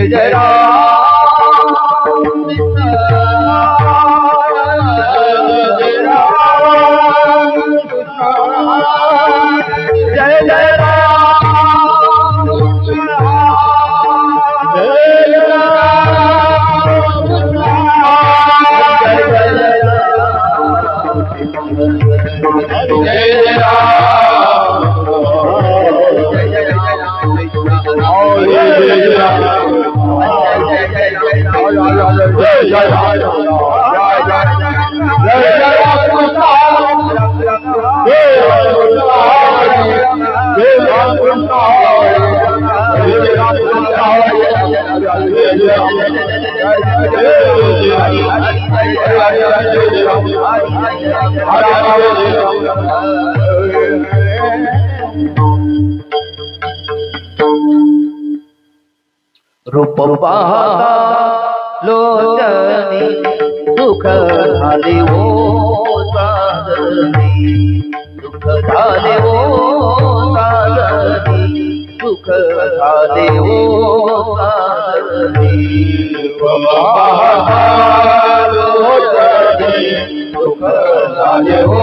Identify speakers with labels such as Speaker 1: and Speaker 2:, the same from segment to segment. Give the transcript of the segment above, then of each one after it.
Speaker 1: जय राम जय जय रूप पाहता लोचनी दुःख झाले हो साजनी दुःख झाले हो साजनी दुःख झाले हो साजनी रूप पाहता लोचनी दुःख झाले हो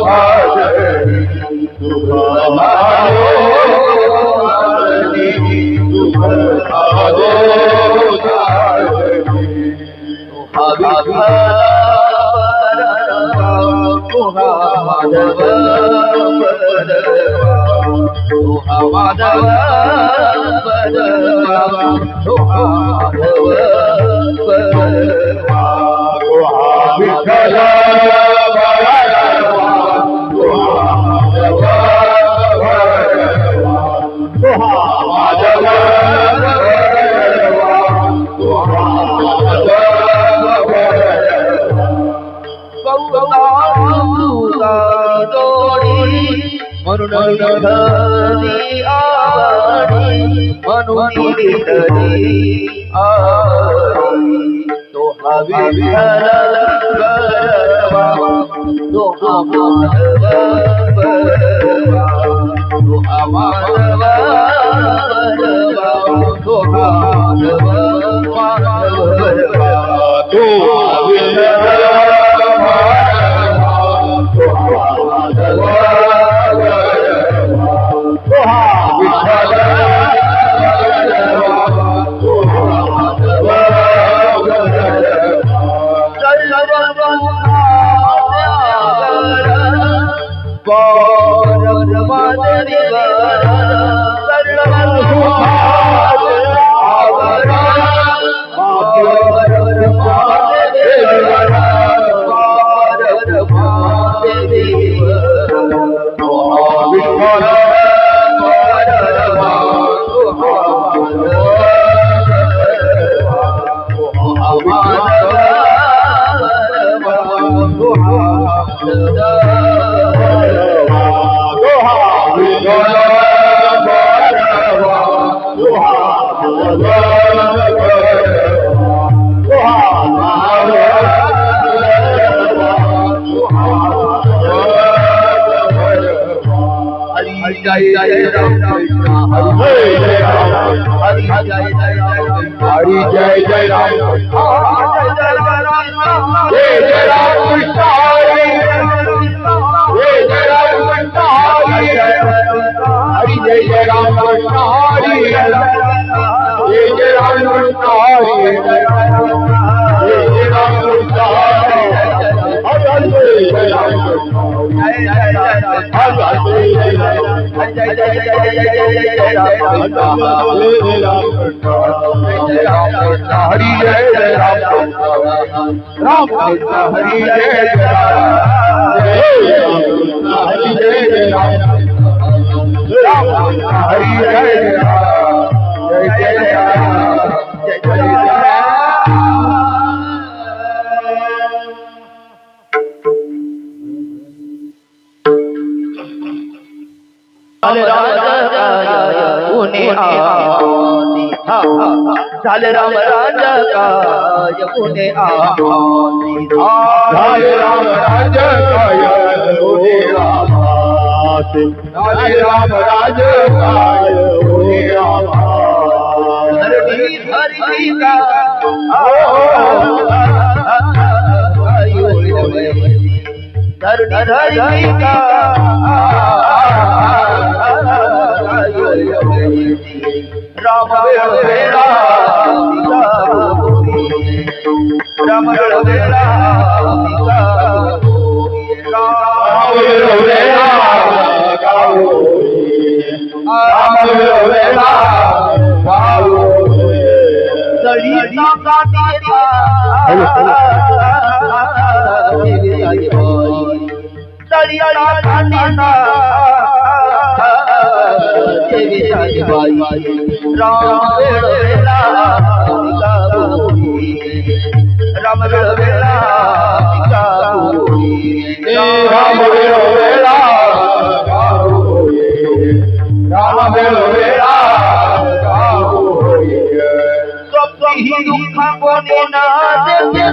Speaker 1: साजनी दुःख झाले हो म्हणून तो हा विठ्ठल बरवा तो हा माधव बरवा तो हा माधव बरवा तो हा माधव बरवा तो हा विठ्ठल जय जय राम हरि जय जय हरि जय जय राम जय जय राम कृष्ण हरि जय जय राम कृष्ण हरि हरि जय जय राम कृष्ण हरि जय जय राम कृष्ण हरि जय जय राम कृष्ण हरि हरि जय राम कृष्ण हरि जय जय राम राम कृष्ण हरि जय जय हरि जय जय राम राम कृष्ण हरि जय जय जय जय जय झाले राम राजा काय पुणे आली झाले राम राजा काय पुणे झाले राम राज्य काय होणे आम्हा
Speaker 2: धरणी धरणी का धरणी धरणी का राम वेळा राम वेळा राम वेळा ही दुःख कोणी ना देते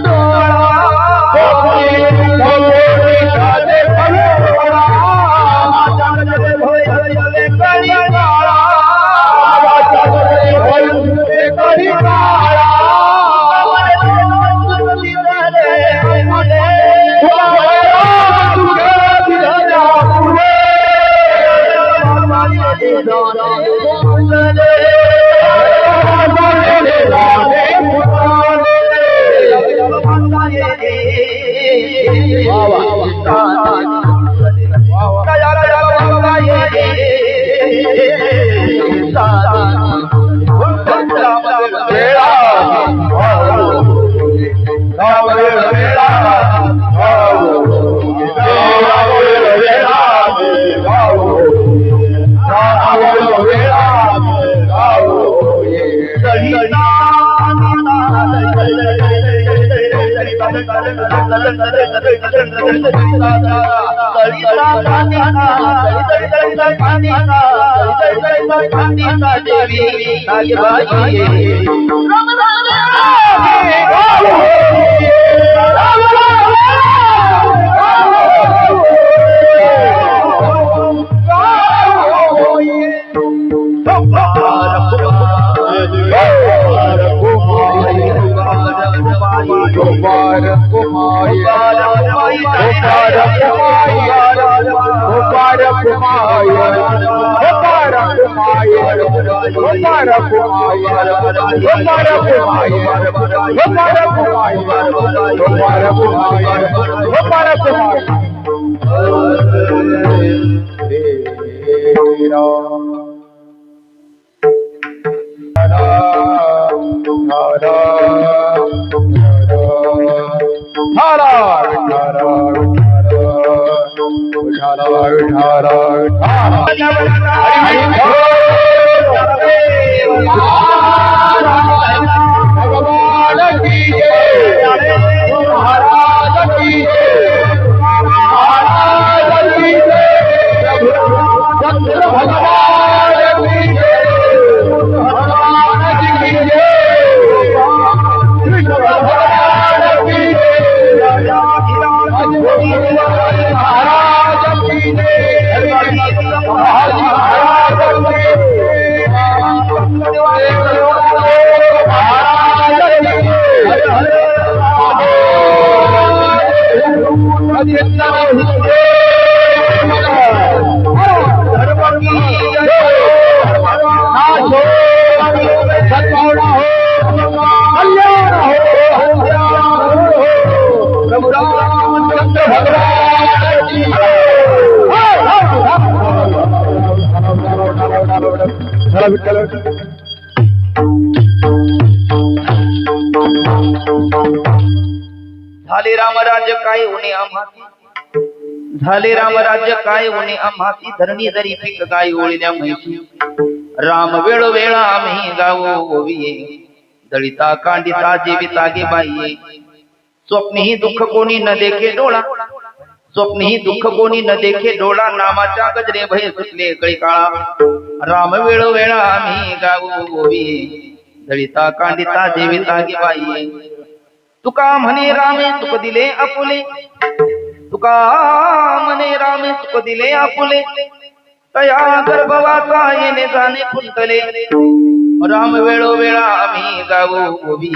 Speaker 2: झाले रामराज्य काय होणे आम्हासी झाले रामराज्य काय होणे आम्हासी धरणी जरी पीक गाय ओळल्या म्हैशी राम वेळ वेळा आम्ही गावो ओविये दळिता कांडिता जीविता गे बाई स्वप्नीही दुःख कोणी न देखे डोळा स्वप्नीही दुःख कोणी न देखे डोळा नामाच्या गजरे भय सुटले कळी काळा राम वेळ वेळा आम्ही गावो ओविये दळिता कांडिता जीविता गे बाई तुका म्हणे रामे सुख दिले आपुले तुका म्हणे रामे सुख दिले आपुले तया गर्भवाचा येणे जाणे खुंटले राम वेळोवेळा आम्ही गावो उभी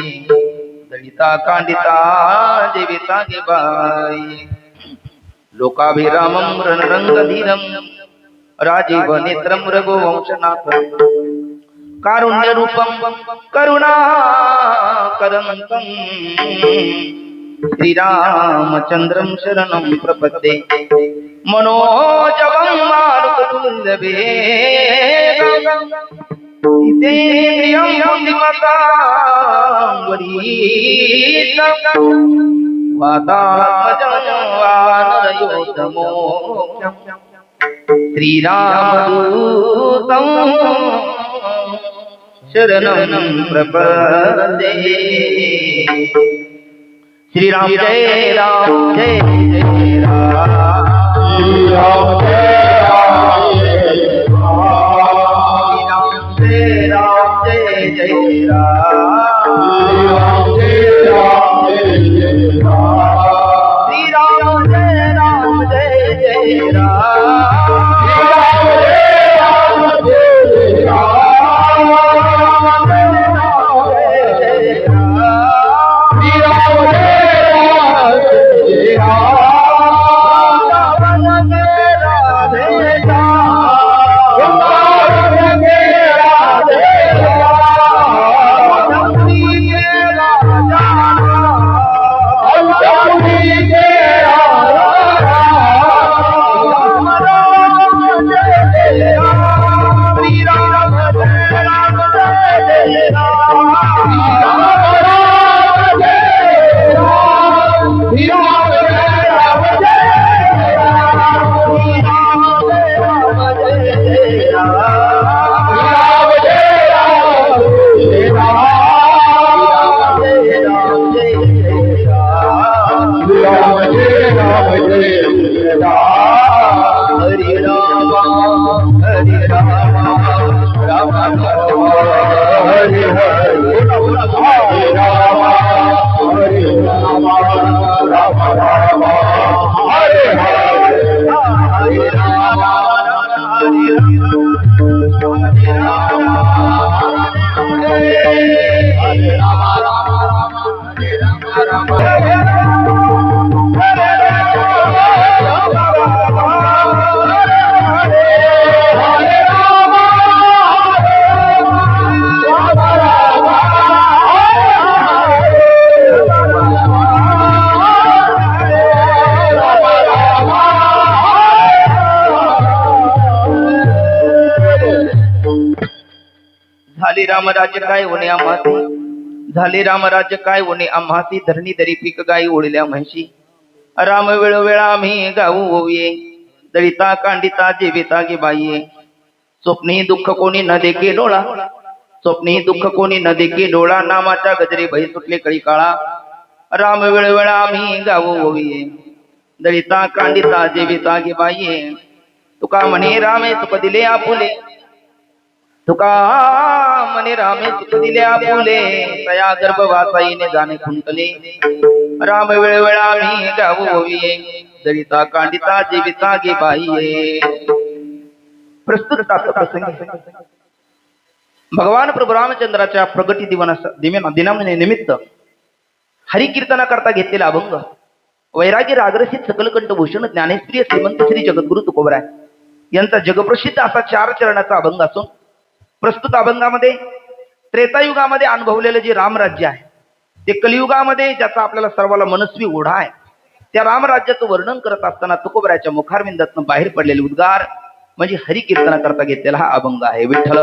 Speaker 2: दलिता कांडिता जीविता गे बाई लोकाभिरामं रणरंगधीरं राजीव नेत्रं रघुवंशनाथं कारुण्यरूपं करुणाकरन्तं श्रीरामचन्द्रं शरणं प्रपद्ये मनोजवं मारुततुल्यवेगं जितेन्द्रियं बुद्धिमतां वरिष्ठं वातात्मजं वानरयोधमोक्षं श्रीरामदूतं शरणं प्रपद्ये श्रीराम जय राम जय जय राम
Speaker 1: श्रीराम जय राम जय
Speaker 2: राम जय जय राम
Speaker 1: राम जय राम जय राम
Speaker 2: श्रीराम जय राम जय जय राम झाले रामराज्य काय होणे आम्हासी झाले रामराज्य काय होणे आम्हासी धरणी दरी पीक गाई ओळल्या म्हशी राम वेळोवेळा आम्ही गाऊ ओविये दळिता कांडिता जीविता गे बाई स्वप्नी दुःख कोणी न देखे डोळा स्वप्नी दुःख कोणी न देखे डोळा नामाच्या गजरे भई सुटले कळी काळा राम वेळोवेळा आम्ही गाऊ ओविये दळिता कांडिता जीविता गे बाई तुका म्हणे रामे सुख दिले आपुले तुका म्हणे रामे सुख दिले आपुले तया गर्भवासाईने जाणे खुंटले राम वेळोवेळा आम्ही गाऊ ओविये दलिता कांडिता जीविता गे बाई प्रस्तुत प्रसंगी भगवान प्रभू रामचंद्राच्या प्रगती दिनानिमित्त हरिकीर्तना करता घेतलेला अभंग वैरागी रागरसित सकलकंठ भूषण ज्ञानेश्वरी श्रीमंत श्री जगद्गुरु तुकोबराय यांचा जगप्रसिद्ध असा 4 चरणाचा अभंग असून प्रस्तुत अभंगामध्ये त्रेतायुगामध्ये अनुभवलेलं जे रामराज्य आहे ते कलियुगामध्ये ज्याचा आपल्याला सर्वाला मनस्वी ओढा आहे त्या रामराज्याचं वर्णन करत असताना तुकोबराच्या मुखारविंदातून बाहेर पडलेले उद्गार म्हणजे हरिकीर्तना करता घेतलेला हा अभंग आहे विठ्ठल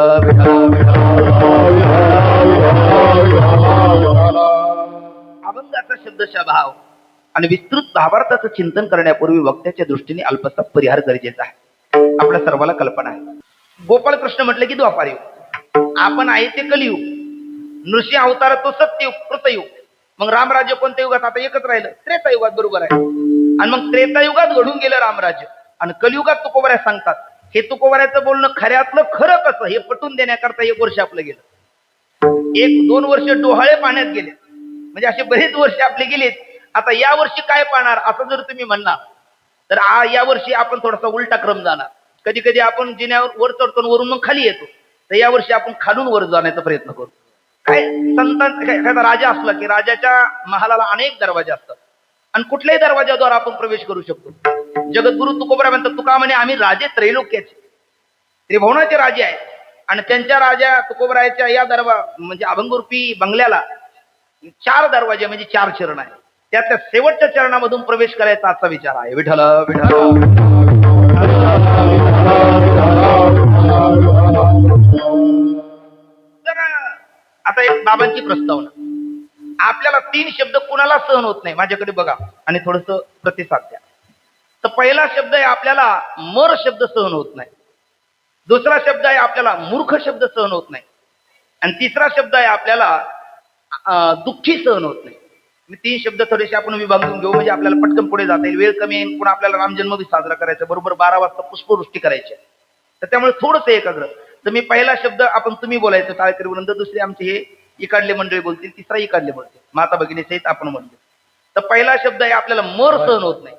Speaker 2: अभंगाचा शब्दशः भाव आणि विस्तृत भावार्थाचं चिंतन करण्यापूर्वी वक्त्याच्या दृष्टीने अल्पसा परिहार गरजेचा आहे आपल्या सर्वाला कल्पना आहे गोपाळ कृष्ण म्हटले की द्वापार युग आपण आहे ते कलियुग नृसिंह अवतार तो सत्ययुग कृतयुग मग रामराज्य कोणत्या युगात आता एकच राहिलं त्रेतायुगात बरोबर आहे आणि मग त्रेतायुगात घडून गेलं रामराज्य आणि कलियुगात तुकोबराय सांगतात हे तुकोबरायचं बोलणं खऱ्यातलं खरं कसं हे पटवून देण्याकरता 1 वर्ष आपलं गेलं 1-2 वर्ष डोहाळे पाण्यात गेले म्हणजे असे बरेच वर्ष आपले गेलेत आता या वर्षी काय पाहणार असं जर तुम्ही म्हणणार तर या वर्षी आपण थोडासा उलटा क्रम जाणार कधी कधी आपण जिन्यावर वर चढतो आणि वरून मग खाली येतो. तर यावर्षी आपण खालून वर जाण्याचा प्रयत्न करू. काय संतान एखादा राजा असला की राजाच्या महालाला अनेक दरवाजे असतात आणि कुठल्याही दरवाजाद्वारे आपण प्रवेश करू शकतो. जगद्गुरु तुकोबराय म्हणतात, तुका म्हणे आम्ही राजे त्रैलोक्याचे, त्रिभुवनाचे राजे आहे. आणि त्यांच्या राजा तुकोबरायाच्या या म्हणजे अभंगरूपी बंगल्याला 4 दरवाजे म्हणजे 4 चरण आहे. त्यातल्या शेवटच्या चरणामधून प्रवेश करायचा आजचा विचार आहे. विठ्ठल विठ्ठल. आता एक बाबांची प्रस्तावना. आपल्याला 3 शब्द कुणाला सहन होत नाही, माझ्याकडे बघा आणि थोडस प्रतिसाद द्या. तर पहिला शब्द आहे आपल्याला मर शब्द सहन होत नाही. दुसरा शब्द आहे आपल्याला मूर्ख शब्द सहन होत नाही. आणि तिसरा शब्द आहे आपल्याला दुःखी सहन होत नाही. मी 3 शब्द थोडेसे आपण विभागून घेऊ म्हणजे आपल्याला पटकन पुढे जाता येईल. वेळ कमी येईल. पुन्हा आपल्याला रामजन्म बी साजरा करायचा, बरोबर 12 वाजता पुष्पवृष्टी करायची. तर त्यामुळे थोडस एकाग्र. तर मी पहिला शब्द आपण तुम्ही बोलायचं टाळकरी वृंद, दुसरे आमचे हे इकडले मंडळी बोलतील, तिसरा इकडले बोलतील, माता भगिनी सहित आपण म्हणतो. तर पहिला शब्द आहे आपल्याला मर सहन होत नाही,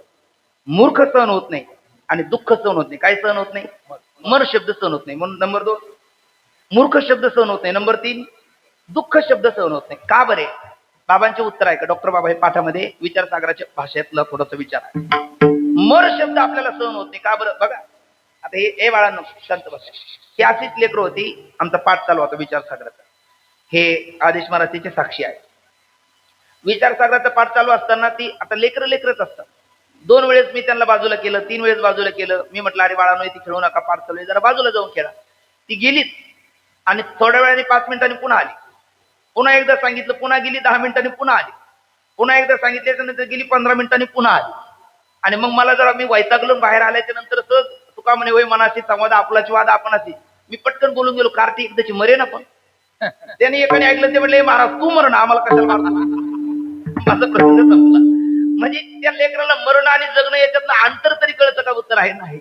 Speaker 2: मूर्ख सहन होत नाही आणि दुःख सहन होत नाही. काय सहन होत नाही? मर शब्द सहन होत नाही. म्हणून नंबर 2 मूर्ख शब्द सहन होत नाही. नंबर 3 दुःख शब्द सहन होत नाही. का बरे? बाबांचे उत्तर आहे का डॉक्टर बाबा हे पाठामध्ये विचारसागराच्या भाषेतला थोडासा विचार आहे. मर शब्द आपल्याला सहन होत नाही. का बरं? बघा आता हे बाळांनो शांत बसा. ही अशीच लेकर होती, आमचा पाठ चालू होता विचारसागराचा. हे आदेश महाराजांचे साक्षी आहे. विचारसागराचा पाठ चालू असताना ती आता लेकरच असतात. 2 वेळेस मी त्यांना बाजूला केलं, 3 वेळेस बाजूला केलं. मी म्हटलं अरे बाळांनो ती खेळू नका, पाठ चालू आहे, जरा बाजूला जाऊन खेळा. ती गेलीच आणि थोड्या वेळाने 5 मिनिटांनी पुन्हा आली. पुन्हा एकदा सांगितलं, पुन्हा गेली 10 मिनिटांनी पुन्हा आली. पुन्हा एकदा सांगितल्याच्या नंतर गेली 15 मिनिटांनी पुन्हा आली. आणि मग मला जरा मी वैतागलो, बाहेर आल्याच्या नंतर सहज तुका म्हणे होय मनाशी संवाद आपलाची वाद आपणाशी. मी पटकन बोलून गेलो, कार्ती एकदाची मरे ना. पण त्याने एकाने ऐकलं, ते म्हटले महाराज तू मरण, आम्हाला कशाला मारतो. माझा प्रसंग संपला. म्हणजे त्या लेकराला मरण आणि जगणं याच्यातलं अंतर तरी कळतं का? उत्तर आहे नाही.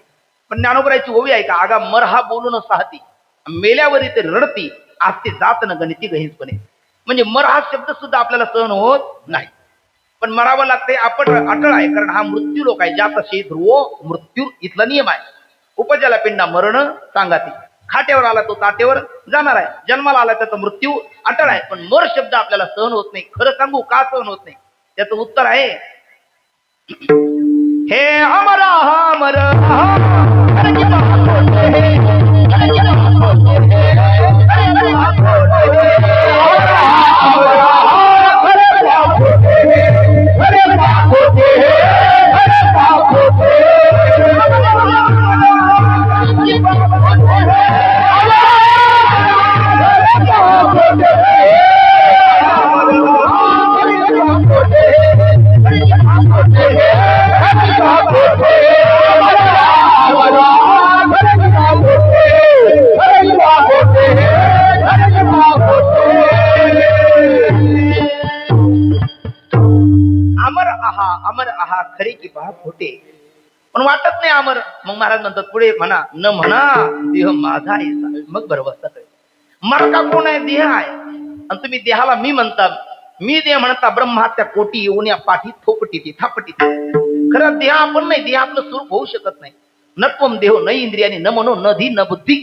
Speaker 2: पण ज्ञानोबरायची ओवी आहे का, आगा मर हा बोलून साहती मेल्यावरी ते रडती आस्ते जात न गणिती गहिंसपणे. म्हणजे मर हा शब्द सुद्धा आपल्याला सहन होत नाही. पण मरावं लागतंय, आपण अटळ आहे, कारण हा मृत्यू लोक आहे. ज्याचा शे ध्रुव मृत्यू इथला नियम आहे. उपजाला पिंडा मरण सांगाती. खाट्यावर आला तो ताटेवर जाणार आहे. जन्माला आला त्याचा मृत्यू अटळ आहे. पण मर शब्द आपल्याला सहन होत नाही. खरं सांगू का सहन होत नाही? त्याचं उत्तर आहे हे अमर अमर अमर आहा खरे की बात होते, पण वाटत नाही अमर. मग महाराज म्हणतात पुढे म्हणा न म्हणा देह माझा आहे. मग बरोबर मरका कोण आहे? देह आहे. आणि तुम्ही देहाला मी म्हणता, मी देह म्हणता ब्रह्मात्या कोटी येऊन पाठी थोपटी थापटी. खरं देह आपण नाही, देह आपलं स्वरूप होऊ शकत नाही. नत्वम देहो न इंद्रियानी न मनो न धी न बुद्धी.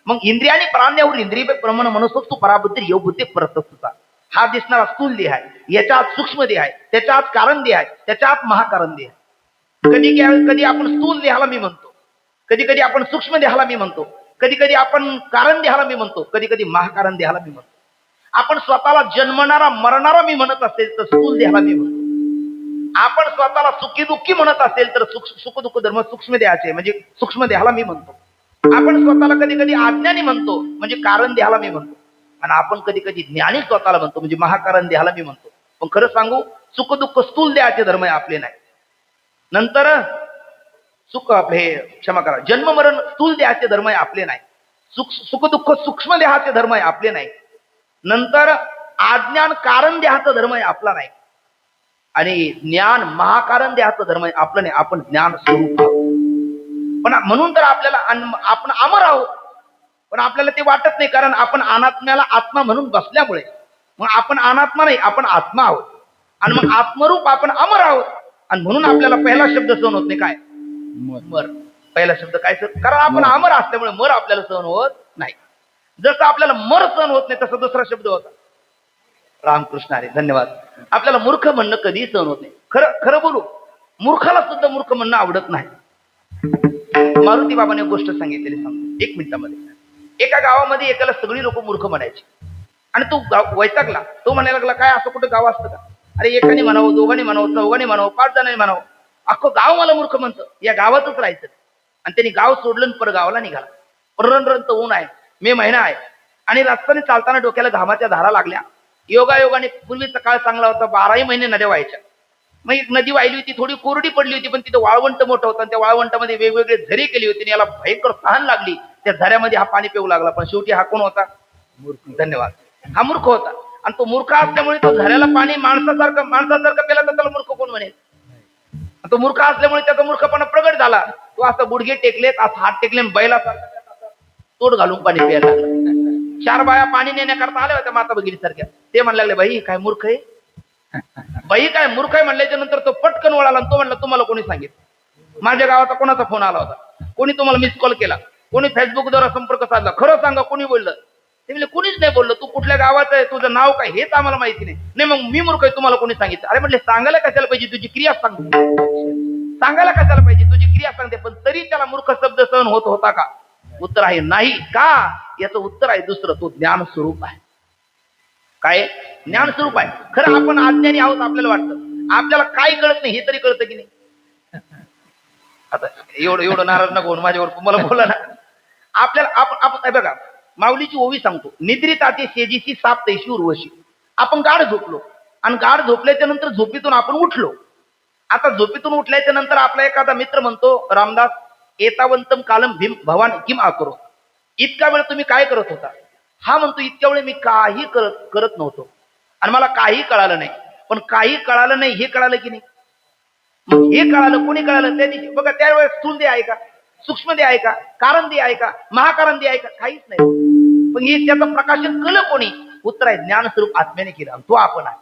Speaker 2: मग इंद्रियानी प्राण्यावर इंद्रिय प्रमाण मनसोस्तू पराबुद्धी योग बुद्धी परतस्तुता. हा दिसणारा स्थूल देह आहे, याच्या आत सूक्ष्म देह आहे, त्याच्या आत कारण देह आहे, त्याच्या आत महाकारण देह आहे. कधी आपण स्थूल देहाला मी म्हणतो, कधी कधी आपण सूक्ष्म देहाला मी म्हणतो, कधी कधी आपण कारण देहाला मी म्हणतो, कधी कधी महाकारण देहाला मी म्हणतो. आपण स्वतःला जन्मणारा मरणारा मी म्हणत असेल तर स्थूल देहाला मी म्हणतो. आपण स्वतःला सुखी दुःखी म्हणत असेल तर सुख दुःख धर्म सूक्ष्म देहाचे म्हणजे सूक्ष्म देहाला मी म्हणतो. आपण स्वतःला कधी कधी अज्ञानी म्हणतो म्हणजे कारण देहाला मी म्हणतो. आणि आपण कधी कधी ज्ञानी स्वतःला म्हणतो म्हणजे महाकारण देहाला मी म्हणतो. पण खरं सांगू, सुख दुःख स्थूल देहाचे धर्म आपले नाही. नंतर सुख आपले क्षमा करा, जन्म मरण स्थूल देहाचे धर्म आपले नाही. सुख दुःख सूक्ष्म देहाचे धर्म आपले नाही. नंतर अज्ञान कारण देहाचा धर्म आपला नाही. आणि ज्ञान महाकारण देहाचा धर्म आपलं नाही. आपण ज्ञान स्वरूप आहोत. पण म्हणून तर आपल्याला आपण अमर आहोत. पण आपल्याला ते वाटत नाही, कारण आपण अनात्म्याला आत्मा म्हणून बसल्यामुळे. मग आपण अनात्मा नाही, आपण आत्मा आहोत. आणि मग आत्मरूप आपण अमर आहोत. आणि म्हणून आपल्याला पहिला शब्द सहन होत नाही. काय? मर. पहिला शब्द काय सर? कारण आपण अमर असल्यामुळे मर आपल्याला सहन होत नाही. जसं आपल्याला मर सहन होत नाही तसा दुसरा शब्द होता रामकृष्ण हरी. धन्यवाद. आपल्याला मूर्ख म्हणणं कधीही सहन होत नाही. खरं खरं बोलू, मूर्खाला सुद्धा मूर्ख म्हणणं आवडत नाही. मारुती बाबाने एक गोष्ट सांगितलेली सांगतो 1 मिनिटामध्ये. एका गावामध्ये एकाला सगळी लोक मूर्ख म्हणायची आणि तो वैतागला. तो म्हणायला लागला, काय असं कुठं गाव असतं का? अरे एकाने म्हणावं, दोघांनी म्हणावं, चौघांनी म्हणावं, 5 जणांनी म्हणावं, अख्खं गाव मला मूर्ख म्हणतं. या गावातच राहायचं. आणि त्यांनी गाव सोडलं आणि पर गावाला निघाला. रण ऊन आहे, मे महिना आहे आणि रस्त्याने चालताना डोक्याला घामाच्या धारा लागल्या. योगायोगाने पूर्वीचा काळ चांगला होता, 12ही महिने नद्या व्हायच्या. मग एक नदी वाहिली होती, थोडी कोरडी पडली होती, पण तिथं वाळवंट मोठं होतं आणि त्या वाळवंटामध्ये वेगवेगळे झरे केली होती आणि याला भयंकर तहान लागली. त्या झऱ्यामध्ये हा पाणी पिऊ लागला. पण शेवटी हा कोण होता? धन्यवाद. हा मूर्ख होता. आणि तो मूर्ख असल्यामुळे तो झऱ्याला पाणी माणसासारखं पेला तर त्याला मूर्ख कोण म्हणेल? तो मूर्ख असल्यामुळे त्याचा मूर्खपणा प्रगट झाला. तो असं गुडघे टेकलेत, असं हात टेकले, बैला तोड घालून पाणी प्यायला लागला. 4 बाया पाणी नेण्याकरता आल्या होत्या माता भगिनी सारख्या. ते म्हणू लागले, बाई काय मूर्ख आहे, बाई काय मूर्ख आहे. म्हणल्याच्या नंतर तो पटकन वळाला आणि तो म्हणला, तुम्हाला कोणी सांगितलं? माझ्या गावाचा कोणाचा फोन आला होता? कोणी तुम्हाला मिस कॉल केला? कोणी फेसबुकद्वारे संपर्क साधला? खरं सांगा, कोणी बोललं? ते म्हणजे कोणीच नाही बोललं. तू कुठल्या गावाचं आहे, तुझं नाव काय, हेच आम्हाला माहिती नाही. नाही मग मी मूर्ख आहे, तुम्हाला कोणी सांगितलं? अरे म्हटले, सांगायला कशाला पाहिजे, तुझी क्रिया सांग. सांगायला कशाला पाहिजे, तुझी क्रिया सांगते. पण तरी त्याला मूर्ख शब्द सहन होत होता का? उत्तर आहे नाही. का? याचं उत्तर आहे दुसरं, तो ज्ञान स्वरूप आहे. काय? ज्ञान स्वरूप आहे. खरं आपण अज्ञानी आहोत आपल्याला वाटतं. आपल्याला काय कळत नाही हे तरी कळतं की नाही? आता एवढं नाराज नको होऊन माझ्यावर, मला बोला ना. आपल्याला आपण बघा, माऊलीची ओवी सांगतो. निद्रित आते शेजीची साप तैशी उर्वशी. आपण गाढ झोपलो आणि गाढ झोपल्याच्या नंतर झोपेतून आपण उठलो. आता झोपेतून उठल्याच्या नंतर आपला एखादा मित्र म्हणतो, रामदास एतावंतम कालम भीम भवान किम आकरो. इतका वेळ तुम्ही काय करत होता? हा म्हणतो, इतक्या वेळ मी काही करत नव्हतो आणि मला काही कळालं नाही. पण काही कळालं नाही हे कळालं की नाही? मग हे कळालं, कोणी कळालं? त्या दिवशी बघा, त्यावेळेस स्थूल दे आहे का, सूक्ष्म दे आहे का, कारण दे आहे का, महाकारण दे आहे का? काहीच नाही. पण हे त्याचं प्रकाशन केलं कोणी? उत्तर आहे ज्ञानस्वरूप आत्म्याने केलं, तो आपण आहे.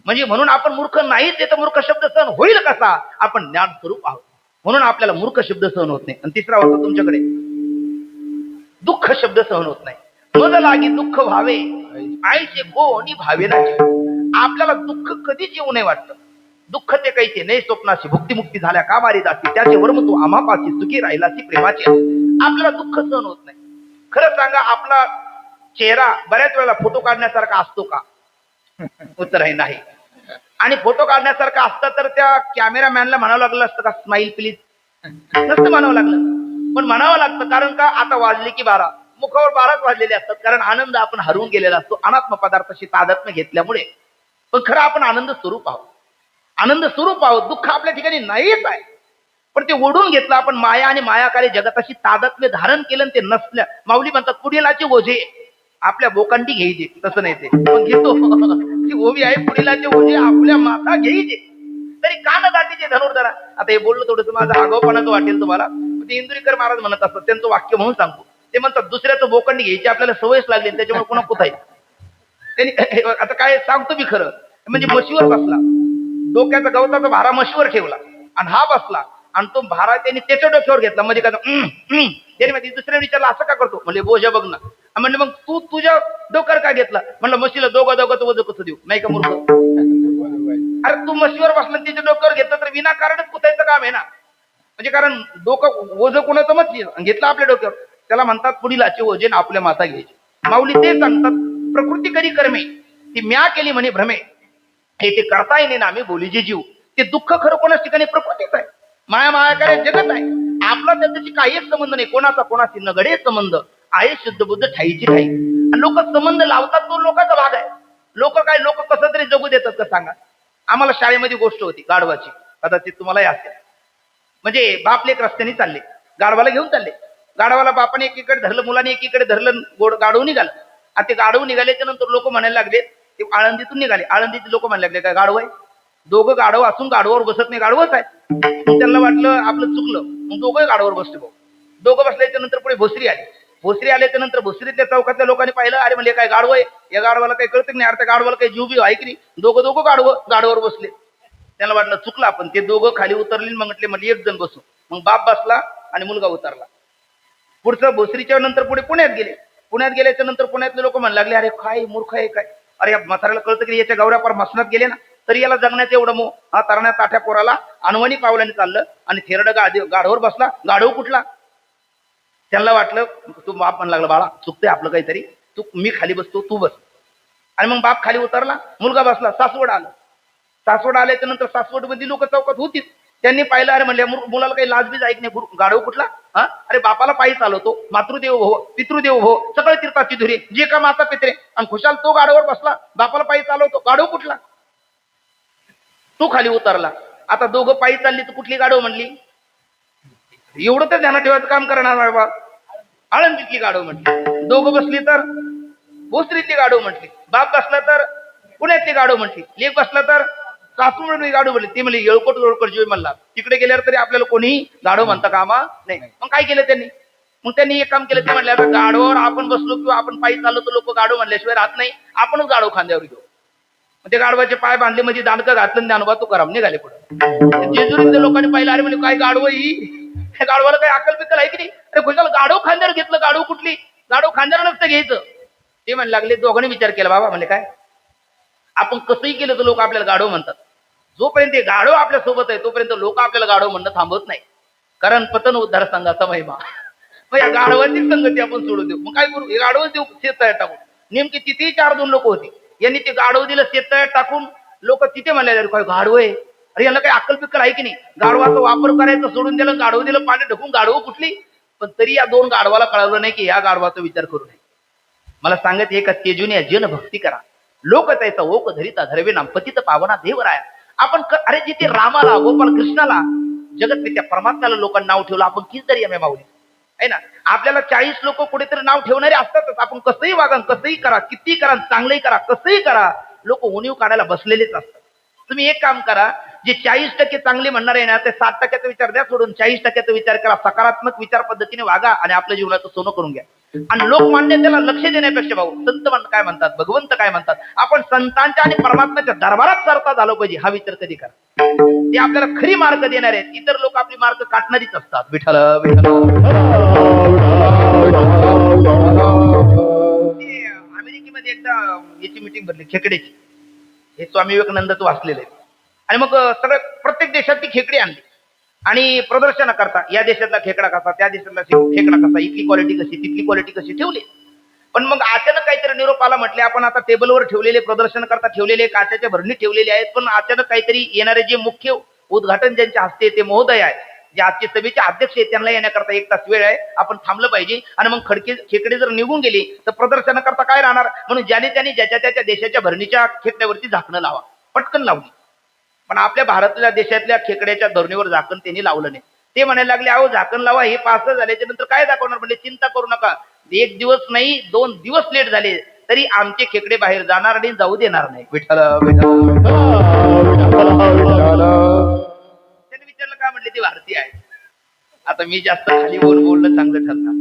Speaker 2: म्हणजे म्हणून आपण मूर्ख नाहीच. तर मूर्ख शब्द सहन होईल कसा? आपण ज्ञान स्वरूप आहोत म्हणून आपल्याला मूर्ख शब्द सहन होत नाही. आणि तिसरा होता तुमच्याकडे, दुःख शब्द सहन होत नाही. मज लागी दुःख व्हावे आईचे कोणी भावे नाही. आपल्याला दुःख कधीच येऊ नये वाटतं. दुःख ते कैसे नाही स्वप्नाशी भुक्तिमुक्ती झाल्या का वारी जाती, त्याचे वर्म तू आम्हापाशी सुखी राहिलासी प्रेमाचे. आपल्याला दुःख सहन होत नाही. खरं सांगा, आपला चेहरा बऱ्याच वेळेला फोटो काढण्यासारखा असतो का? उत्तर आहे नाही. आणि फोटो काढण्यासारखं असतं तर त्या कॅमेरामॅनला म्हणावं लागलं असतं का, स्माईल प्लीज? नसतं म्हणावं लागलं. पण म्हणावं लागतं, कारण का आता वाजले की 12, मुखावर 12च वाजलेले असतात. कारण आनंद आपण हरवून गेलेला असतो अनात्म पदार्थाशी तादात्म्य घेतल्यामुळे. पण खरं आपण आनंद स्वरूप आहोत, आनंद स्वरूप आहोत. दुःख आपल्या ठिकाणी नाहीच आहे, पण ते ओढून घेतलं आपण. माया आणि मायाकारी जगताशी तादात्म्य धारण केलं ते नसल्या. माऊली म्हणतात, पुढीलाचे ओझे आपल्या बोकांडी घ्यायचे. तसं नाही, ते पण घेतो ती ओवी आहे, पुढीलाचे ओझे आपल्या माथा घ्यायचे तरी कान दाटीचे धनुर्धरा. आता हे बोललो थोडंसं माझं आगाऊपणाचं वाटेल तुम्हाला. ते इंदुरीकर महाराज म्हणत असतात, त्यांचं वाक्य म्हणून सांगतो. ते म्हणतात, दुसऱ्याचं बोकांडी घ्यायची आपल्याला सवयच लागली, त्याच्यामुळे पुन्हा कुठायचं. त्यांनी आता काय सांगतो मी खरं म्हणजे, म्हशीवर बसला, डोक्याचा गवताचा भारा म्हशीवर ठेवला आणि हा बसला आणि तो भारा त्यांनी त्याच्या डोक्यावर घेतला. म्हणजे काय, त्याने म्हणजे दुसऱ्या विचारला, असं का करतो? म्हणजे बोजा बघ ना. म्हणजे मग तू तुझ्या डोक्यावर का घेतला? म्हणलं, म्हशीला दोघं वजन कसं देऊ? नाही का मूर्ख? अरे तू म्हशीवर बसला तिच्या डोक्यावर घेतलं तर विनाकारणच कुठायचं काम आहे ना. म्हणजे कारण डोकं ओझं कोणाचं मत घेतलं आपल्या डोक्यावर, त्याला म्हणतात पुढीलाचे ओझे आपल्या माथा घ्यायचे. माऊली ते सांगतात, प्रकृती करी कर्मे ती म्या केली म्हणे भ्रमे, हे ते करता येणे ना आम्ही बोलीचे जीव. ते दुःख खरं कोणाच ठिकाणी प्रकृतीच आहे, मायाकारी जगत आहे. आपला त्याच्याशी काहीच संबंध नाही. कोणाचा कोणाशी नगडे संबंध आहे, शुद्ध बुद्ध ठाईची ठाई. आणि लोक संबंध लावतात, तो लोकांचा भाग आहे. लोक कसं तरी जगू देतात का सांगा? आम्हाला शाळेमध्ये गोष्ट होती गाढवाची, कदाचित तुम्हालाही असेल. म्हणजे बापले एक रस्त्याने चालले, गाढवाला घेऊन चालले. गाढवाला बापाने एकीकडे धरलं, मुलाने एकीकडे धरलं, गाढव निघालं. आणि ते गाढव निघाल्याच्या नंतर लोक म्हणायला लागले, ते आळंदीतून निघाले. आळंदीचे लोक म्हणायला लागले, काय गाढव आहे? दोघं गाढव असून गाढवावर बसत नाही, गाढवच आहे. मग त्यांना वाटलं आपलं चुकलं, मग दोघं गाढवावर बसले. भाऊ दोघं बसल्याच्या नंतर पुढे भोसरी आली. भोसरी आल्याच्या नंतर भोसरीतल्या चौकातल्या लोकांनी पाहिलं, अरे म्हणजे काय गाढव आहे? या गाढवाला काही कळतं नाही, अरे त्या गाढवाला काही जीव बी आहे की नाही? दोघं गाढवावर बसले. त्यांना वाटलं चुकलं आपण. ते दोघं खाली उतरले, मग म्हटले एक जण बसू. मग बाप बसला आणि मुलगा उतरला. पुढचं भोसरीच्या नंतर पुढे पुण्यात गेले. पुण्यात गेल्याच्या नंतर पुण्यातले लोक म्हणू लागले, अरे काय मूर्ख आहे काय, अरे या म्हाताऱ्याला कळतं की याच्या गौऱ्या पार मसनात गेले ना, तरी याला जगण्यात एवढं मोह. हा तरण्या ताठ्या पोराला अनवणी पावलाने चाललं आणि थेरड गाढवावर बसला. गाढव कुठला? त्यांना वाटलं, तू बाप म्हणू लागला, बाळा चुकते आपलं काहीतरी, तू मी खाली बसतो तू बस. आणि मग बाप खाली उतरला, मुलगा बसला. सासवड आलं. सासवड आल्याच्या नंतर सासवड मध्ये लोक चौकात होतीच. त्यांनी पाहिलं, अरे म्हणले मुलाला काही लाजबीज ऐक नाही, गाढव कुठला? हा, अरे बापाला पायी चालवतो, मातृदेव भो पितृदेव भो सगळं तीर्थाची धुरी, जे का माता पित्रे, आणि खुशाल तो गाढवावर बसला, बापाला पायी चालवतो. गाढव कुठला? तो खाली उतरला. आता दोघं पायी चालली तर कुठली गाढव म्हणली? एवढं तर ध्यानात ठेवायचं काम करणार बाबा. आळंदीतली गाढव म्हटली. दोघं बसली तर भोसरीतली गाढव म्हटली. बाप बसला तर पुण्यातली गाढव म्हटली. लेक बसला तर सासूमधली गाढव म्हटली. ती म्हणली येळकोट येळकोट जीव म्हणला. तिकडे गेल्यावर तरी आपल्याला कोणीही गाढव म्हणता कामा नाही. मग काय केलं त्यांनी? मग त्यांनी एक काम केलं. ते म्हणले, आता गाढवावर आपण बसलो किंवा आपण पायी चाललो तर लोक गाढव म्हणल्याशिवाय राहत नाही, आपणच गाढव खांद्यावर घेऊ. मग ते गाढवाचे पाय बांधले, म्हणजे दांडकं घातलं, ज्ञानोबा तुकाराम निघाले पुढे. जेजुरीतल्या लोकांनी पाहिलं, अरे म्हणजे काय गाढव ही, गाढवाला काही अक्कल बिक्कल आहे की नाही? अरे खुशाल गाढव खांद्यावर घेतलं. गाढव कुठली? गाढव खांद्यावर नसतं घ्यायचं. ते म्हणू लागले. दोघांनी विचार केला, बाबा म्हणजे काय, आपण कसंही केलं तर लोक आपल्याला गाढव म्हणतात. जोपर्यंत ते गाढव आपल्या सोबत आहे तोपर्यंत लोक आपल्याला गाढव म्हणणं थांबत नाही. कारण पतन उद्धार संघाचा महिमा. मग या गाढवांची संगती आपण सोडून देऊ. मग काय करू? हे गाढव देऊ शेततळ्यात टाकून. नेमकी तिथेही 4-2 लोक होती. यांनी ते गाढव दिलं शेततळ्यात टाकून. लोक तिथे म्हणले, अरे काय गाढव आहे, अरे यांना काही अक्कल पिक्कल आहे की नाही? गाढवाचा वापर करायचा सोडून दिलं, गाढव दिलं पाणी ढकून. गाढव कुठली? पण तरी या 2 गाढवाला कळलं नाही की या गाढवाचा विचार करू नये. मला सांगत एका तेजुने जन भक्ती करा, लोक त्याचा ओक धरिता धरवे नाम पतित पावना देवराया. आपण अरे जिथे रामाला, गोपाल कृष्णाला, जगत पित्या परमात्म्याला लोकांना नाव ठेवलं, आपण किती तरी आम्ही माऊली आहे ना. आपल्याला 40 लोक कुठेतरी नाव ठेवणारे असतातच. आपण कसंही वागा, कसंही करा, किती करा, चांगलंही करा, कसंही करा, लोक उणीव काढायला बसलेलेच असतात. तुम्ही एक काम करा, जे 40% चांगले म्हणणार आहे ना, ते 60%चा विचार द्या सोडून, 40%चा विचार करा. सकारात्मक विचार पद्धतीने वागा आणि आपल्या जीवनाचं सोनं करून घ्या. आणि लोकमान्यतेला लक्ष देण्यापेक्षा भाऊ, संत काय म्हणतात, भगवंत काय म्हणतात, आपण संतांच्या आणि परमात्म्याच्या दरबारात सरता झालो पाहिजे, हा विचार कधी करा. ते आपल्याला खरी मार्ग देणार आहेत. इतर लोक आपली मार्ग काटणारीच असतात. विठ्ठल विठ्ठल. अमेरिकेमध्ये एकदा याची मीटिंग भरली खेकड्याची. हे स्वामी विवेकानंदच वाचलेले आहे. आणि मग सगळं प्रत्येक देशातली खेकडी आणली आणि प्रदर्शन करता, या देशातला खेकडा कसा, त्या देशातला खेकडा कसा, इथली क्वालिटी कशी, तिथली क्वालिटी कशी ठेवली. पण मग अचानक काहीतरी निरोप आला. म्हटले आपण आता टेबलवर ठेवलेले, प्रदर्शन करता ठेवलेले, काचेच्या भरणी ठेवलेले आहेत. पण अचानक काहीतरी येणारे जे मुख्य उद्घाटन ज्यांच्या हस्ते ते महोदय आहेत, जे आजचे सभेचे अध्यक्ष आहेत, त्यांना येण्याकरता 1 तास वेळ आहे, आपण थांबलं पाहिजे. आणि मग खेकडे जर निघून गेली तर प्रदर्शनाकरता काय राहणार? म्हणून ज्याने त्याने ज्याच्या त्याच्या देशाच्या भरणीच्या खेकड्यावरती झाकणं लावा. पटकन लावली. पण आपल्या भारतातल्या देशातल्या खेकड्याच्या धरणीवर झाकण त्यांनी लावलं नाही. ते म्हणायला लागले, अहो झाकण लावा, हे पास झाल्याच्या नंतर काय दाखवणार? म्हणजे चिंता करू नका, 1 दिवस नाही 2 दिवस लेट झाले तरी आमचे खेकडे बाहेर जाणार आणि जाऊ देणार नाही. विठ्ठल विठ्ठल. त्याने विचारलं काय? म्हटले ते भारतीय आहे. आता मी जास्त खाली बोलणं चांगलं ठरणार.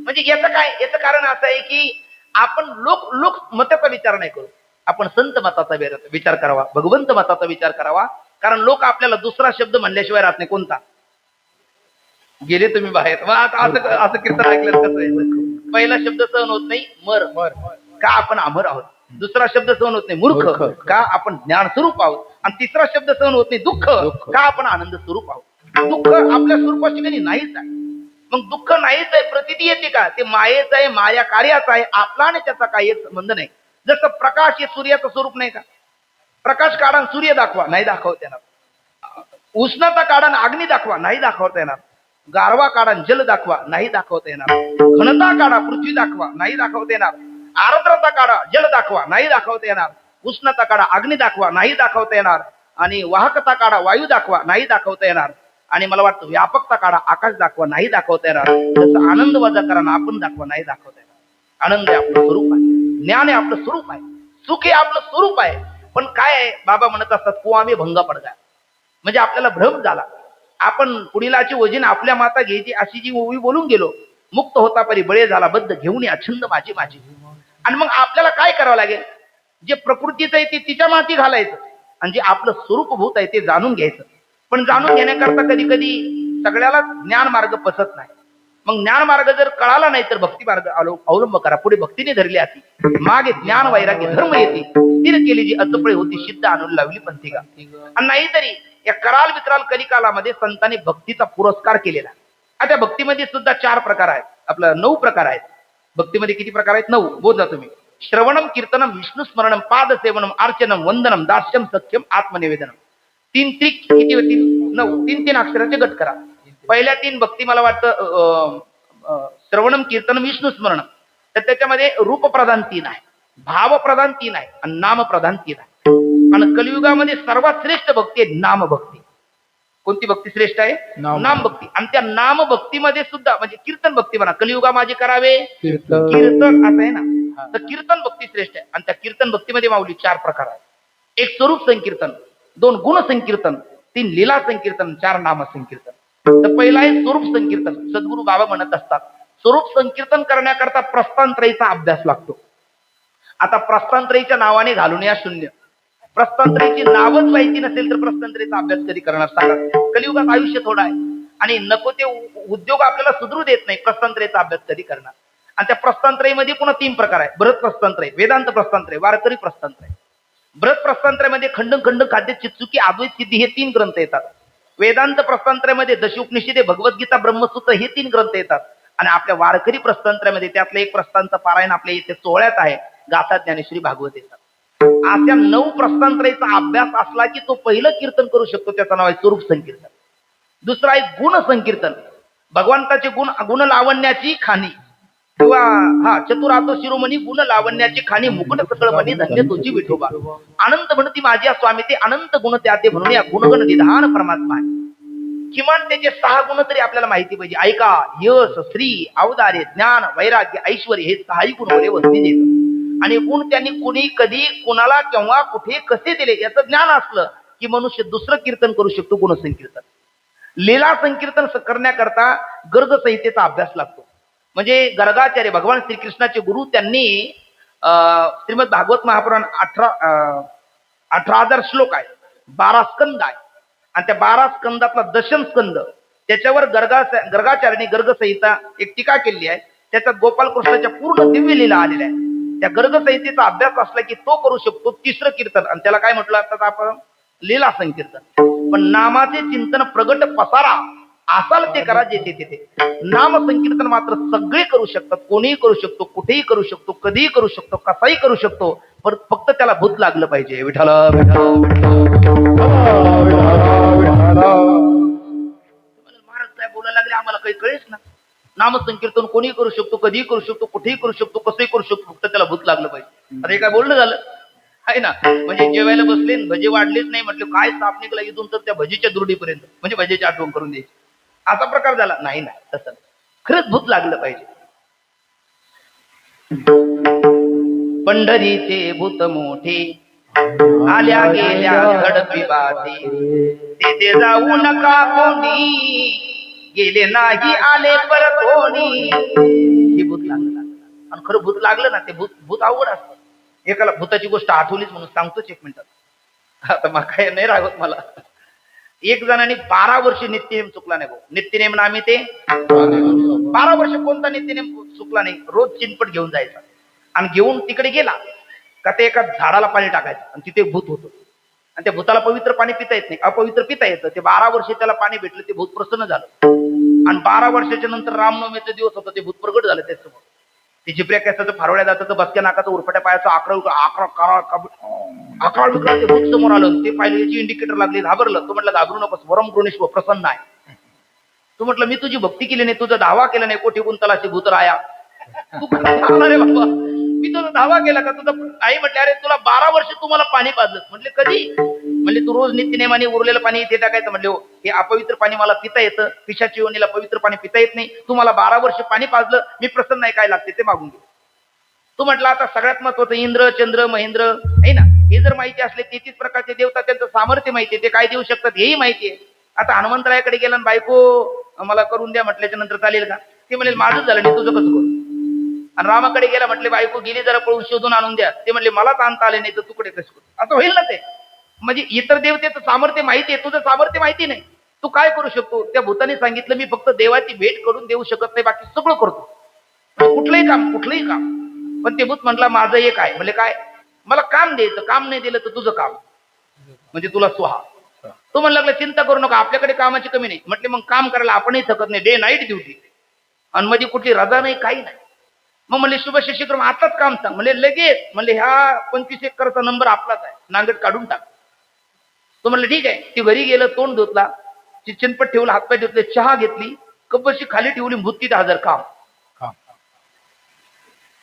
Speaker 2: म्हणजे याचं काय? याचं कारण असं आहे की आपण लोक मताचा विचार नाही करू, आपण संत मताचा विचार करावा, भगवंत मताचा विचार करावा. कारण लोक आपल्याला दुसरा शब्द म्हणल्याशिवाय राहत नाही. कोणता? गेले तुम्ही बाहेर. मग आता असं कीर्तन ऐकलं कसं आहे? पहिला शब्द सहन होत नाही, मर का आपण अमर आहोत. दुसरा शब्द सहन होत नाही, मूर्ख का आपण ज्ञान स्वरूप आहोत. आणि तिसरा शब्द सहन होत नाही, दुःख का आपण आनंद स्वरूप आहोत. दुःख आपल्या स्वरूपाशी कधी नाहीच आहे. मग दुःख नाहीच आहे, प्रतिती येते का? ते मायेच आहे, माया कार्याचा आहे, आपला आणि त्याचा काही संबंध नाही. जसं प्रकाश हे सूर्याचं स्वरूप नाही का? प्रकाश काढा सूर्य दाखवा, नाही दाखवता येणार. उष्णता काढा अग्नी दाखवा, नाही दाखवता येणार. गारवा काढा जल दाखवा, नाही दाखवता येणार. घनता काढा पृथ्वी दाखवा, नाही दाखवता येणार. आर्द्रता काढा जल दाखवा, नाही दाखवता येणार. उष्णता काढा अग्नी दाखवा, नाही दाखवता येणार. आणि वाहकता काढा वायू दाखवा, नाही दाखवता येणार. आणि मला वाटतं व्यापकता काढा आकाश दाखवा, नाही दाखवता येणार. जसं आनंद वजा करा आपण दाखवा, नाही दाखवता येणार. आनंद आहे आपलं स्वरूप आहे, ज्ञान आहे आपलं स्वरूप आहे, सुख हे आपलं स्वरूप आहे. पण काय आहे, बाबा म्हणत असतात कुआमे भंगा पडगा, म्हणजे आपल्याला भ्रम झाला. आपण पुढीलाची वजीन आपल्या माता घ्यायची अशी जी ओवी बोलून गेलो. मुक्त होता परी बळे झाला बद्ध घेऊन अछंद माझी माझी. आणि मग आपल्याला काय करावं लागेल? जे प्रकृतीचं आहे ते तिच्या माती घालायचं आणि जे आपलं स्वरूपभूत आहे ते जाणून घ्यायचं. पण जाणून घेण्याकरता कधी कधी सगळ्याला ज्ञान मार्ग पसत नाही. मग ज्ञान मार्ग जर कळाला नाही तर भक्ती मार्ग अवलंब करा. पुढे भक्तीने धरली हाती, मागे ज्ञान वैराग्य धर्म येते. स्थिर केली जी अचपळे होती, सिद्ध आणून लावली पंथिका. आणि नाहीतरी या कराल विकराल कलिकालामध्ये संतांनी भक्तीचा पुरस्कार केलेला. आता भक्तीमध्ये सुद्धा 4 प्रकार आहेत, आपलं 9 प्रकार आहेत. भक्तीमध्ये किती प्रकार आहेत? 9. बोलता तुम्ही. श्रवणम, कीर्तनम, विष्णू स्मरणम, पाद सेवनम, अर्चनम, वंदनम, दास्यम, सख्यम, आत्मनिवेदनम. 3 किती होतील? 9. 3 अक्षराचे गट करा. पहिल्या 3 भक्ती मला वाटतं श्रवणम, कीर्तनम, विष्णू स्मरणम. तर त्याच्यामध्ये रूप प्रधान 3 आहे, भाव प्रधान 3 आहे आणि नाम प्रधान 3 आहे. आणि कलियुगामध्ये सर्वात श्रेष्ठ भक्ती आहे नाम भक्ती. कोणती भक्ती श्रेष्ठ आहे? नाम भक्ती. आणि त्या नाम भक्तीमध्ये सुद्धा म्हणजे कीर्तन भक्ती म्हणा, कलियुगा माझे करावे कीर्तन असं आहे ना. तर कीर्तन भक्ती श्रेष्ठ आहे. आणि त्या कीर्तन भक्तीमध्ये माऊली 4 प्रकार आहेत. 1 स्वरूप संकीर्तन, 2 गुण संकीर्तन, 3 लीला संकीर्तन, 4 नाम संकीर्तन. तर पहिला आहे स्वरूप संकीर्तन. सद्गुरू बाबा म्हणत असतात स्वरूप संकीर्तन करण्याकरता प्रस्थानत्रयीचा अभ्यास लागतो. आता प्रस्थानत्रयीच्या नावाने घालून या शून्य. प्रस्थानत्रयीची नावच माहिती नसेल तर प्रस्थानत्रयीचा अभ्यास कधी करणार सांगा? कलियुगात आयुष्य थोडं आहे आणि नको ते उद्योग आपल्याला सुधरू देत नाही. प्रस्थानत्रयीचा अभ्यास कधी करणार? आणि त्या प्रस्थानत्रयीमध्ये पुन्हा 3 प्रकार आहे. भरत प्रस्थानत्रय, वेदांत प्रस्थानत्रय, वारकरी प्रस्थानत्रय. भरत प्रस्थानत्रयमध्ये खंडन खंड खाद्य चित्सुकी अद्वैत सिद्धी हे 3 ग्रंथ येतात. वेदांत प्रस्थानत्रयमध्ये दशउपनिषदे, भगवद्गीता, ब्रह्मसूत्र हे 3 ग्रंथ येतात. आणि आपल्या वारकरी प्रस्थानत्रयमध्ये त्यातलं एक प्रस्थानचं पारायण आपल्या इथे 16 आहे, गाथा ज्ञानेश्वरी भागवत येतात. अशा 9 प्रस्थानत्रयीचा अभ्यास असला की तो पहिलं कीर्तन करू शकतो. त्याचं नाव आहे स्वरूप संकीर्तन. दुसरा आहे गुण संकीर्तन. भगवंताचे गुण लावण्याची खाणी किंवा चतुरार्थ शिरोमणी गुण लावण्याची खाणी, मुकुट सकळ म्हणी धन्य तुझी विठोबा. अनंत म्हणती माझ्या स्वामी ते अनंत गुण त्याते म्हणून या गुणगण निधान परमात्मा आहे. किमान त्याचे 6 गुण तरी आपल्याला माहिती पाहिजे. ऐका, यश, श्री, अवदार्य, ज्ञान, वैराग्य, ऐश्वर हे 6 गुण वरे वस्ती देत. आणि गुण त्यांनी कुणी कधी कुणाला केव्हा कुठे कसे दिले याचं ज्ञान असलं की मनुष्य दुसरं कीर्तन करू शकतो, गुणसंकीर्तन. लीला संकीर्तन करण्याकरता गर्ग संहितेचा अभ्यास लागतो. म्हणजे गर्गाचार्य भगवान श्रीकृष्णाचे गुरु त्यांनी श्रीमद भागवत महापुराण 18,000 श्लोक आहे, 12 स्कंद आहे. आणि त्या 12 स्कंदातला 10म स्कंद त्याच्यावर गर्गाचार्याने गर्ग संहिता एक टीका केलेली आहे. त्याच्यात गोपालकृष्णाच्या पूर्ण दिव्य लीला आलेल्या आहे. त्या गर्ग संहितेचा अभ्यास असला की तो करू शकतो 3रं कीर्तन. आणि त्याला काय म्हटलं असतं आपण? लीला संकीर्तन. पण नामाचे चिंतन प्रगट पसारा असाल ते करा जेथे तेथे. नाम संकीर्तन मात्र सगळे करू शकतात, कोणीही करू शकतो, कुठेही करू शकतो, कधीही करू शकतो, कसाही करू शकतो. पण फक्त त्याला भूत लागलं पाहिजे. विठ्ठल महाराज काय बोलायला लागले आम्हाला काही कळेच ना. नाम संकीर्तन कोणीही करू शकतो, कधीही करू शकतो, कुठेही करू शकतो, कसंही करू शकतो, फक्त त्याला भूत लागलं पाहिजे. अरे काय बोलणं झालं आहे ना. म्हणजे जेवायला बसले भजे वाढलेच नाही म्हटलं काय साप निघाला इथून तर त्या भजीच्या दुर्डीपर्यंत, म्हणजे भजेची आठवण करून द्यायची. असा प्रकार झाला नाही ना. तसं खरंच भूत लागलं पाहिजे. पंढरीचे भूत मोठे आल्या गेल्या झडपी बाती, तेथे जाऊ नका कोणी, गेले नाही आले परत कोणी. हे भूत लागलं. आणि खरं भूत लागलं ना ते भूत अवघड असतं. एकाला भूताची गोष्ट आठवलीच म्हणून सांगतोच 1 मिनिटात. आता मग काय नाही राहत मला. एक जणांनी 12 वर्ष नित्यनेम चुकला नाही भाऊ. नित्यनेम नामी ते 12 वर्ष कोणता नित्यनेम चुकला नाही. रोज चिंचपट घेऊन जायचा आणि घेऊन तिकडे गेला का ते एका झाडाला पाणी टाकायचं आणि तिथे भूत होतं. आणि त्या भूताला पवित्र पाणी पिता येत नाही, अपवित्र पिता येतं. ते 12 वर्ष त्याला पाणी भेटलं, ते भूत प्रसन्न झालं. आणि 12 वर्षाच्या नंतर रामनवमीचा दिवस होता, ते भूत प्रगट झालं त्याच्यासमोर. ते जिपऱ्या केसाचं, फारोळ्या दाताचं, बसक्या नाकाचं, उरफट्या पायाचं, अकरा विकरा ते भूत समोर आलं. ते पाहिलं, याची इंडिकेटर लागली, घाबरलं. तो म्हटलं घाबरू नकोस, वरम गृणेश्वर प्रसन्न आहे. तू म्हटलं मी तुझी भक्ती केली नाही, तुझा दावा केला नाही, कोठी गुंतलाशी भूत राया. तू सांगणार आहे बाबा, मी तुझा दावा केला का? तुझा आई म्हटले अरे तुला 12 वर्ष तुम्हाला पाणी पाजलं. म्हटले कधी? म्हणजे तू रोज नित्यनेमाने उरलेलं पाणी इथे टाकायचं. म्हटले हे अपवित्र पाणी मला पिता येतं, पिशाची योनीला पवित्र पाणी पिता येत नाही. तू मला 12 वर्ष पाणी पाजलं, मी प्रसन्न नाही, काय लागते ते मागून घे. तू म्हटलं आता सगळ्यात महत्वाचं इंद्र, चंद्र, महेंद्र आहे ना, हे जर माहिती असले 33 प्रकारचे देवता, त्यांचं सामर्थ्य माहितीये, ते काय देऊ शकतात हेही माहितीये. आता हनुमंतरायाकडे गेला बायको मला करून द्या म्हटल्याच्या नंतर चालेल का? ते म्हणेल माझंच झालं नाही, तुझं कसं करू? आणि रामाकडे गेला म्हटले बायको गेली, जरा पळून शोधून आणून द्या. ते म्हणले मलाच आणता आले नाही तर तुकडे कसं करू? असं होईल ना ते. म्हणजे इतर देवतेचं सामर्थ्य माहिती आहे, तुझं सामर्थ्य माहिती नाही. तू काय करू शकतो? त्या भूताने सांगितलं मी फक्त देवाची भेट करून देऊ शकत नाही, बाकी सगळं करतो. कुठलंही काम. पण ते भूत म्हटलं माझं एक आहे. म्हणजे काय? मला काम द्यायचं, काम नाही दिलं तर तुझं काम म्हणजे तुला स्वाहा. तो म्हणला लागला चिंता करू नका, आपल्याकडे कामाची कमी नाही. म्हटले मग काम करायला आपणही थकत नाही, डे नाईट ड्युटी, आणि मध्ये कुठली रजा नाही, काही नाही. मग म्हणले शुभ शिक्षक्रम आताच काम सांग. म्हणजे लगेच. म्हणले ह्या 25 एकरचा नंबर आपलाच आहे, नांगट काढून टाक. तो म्हणलं ठीक आहे. ती घरी गेलं, तोंड धुतला, चिंचनपट ठेवला, हातपाय धुतले, चहा घेतली, कपशी खाली ठेवली, भूत तिथे हजर. काम.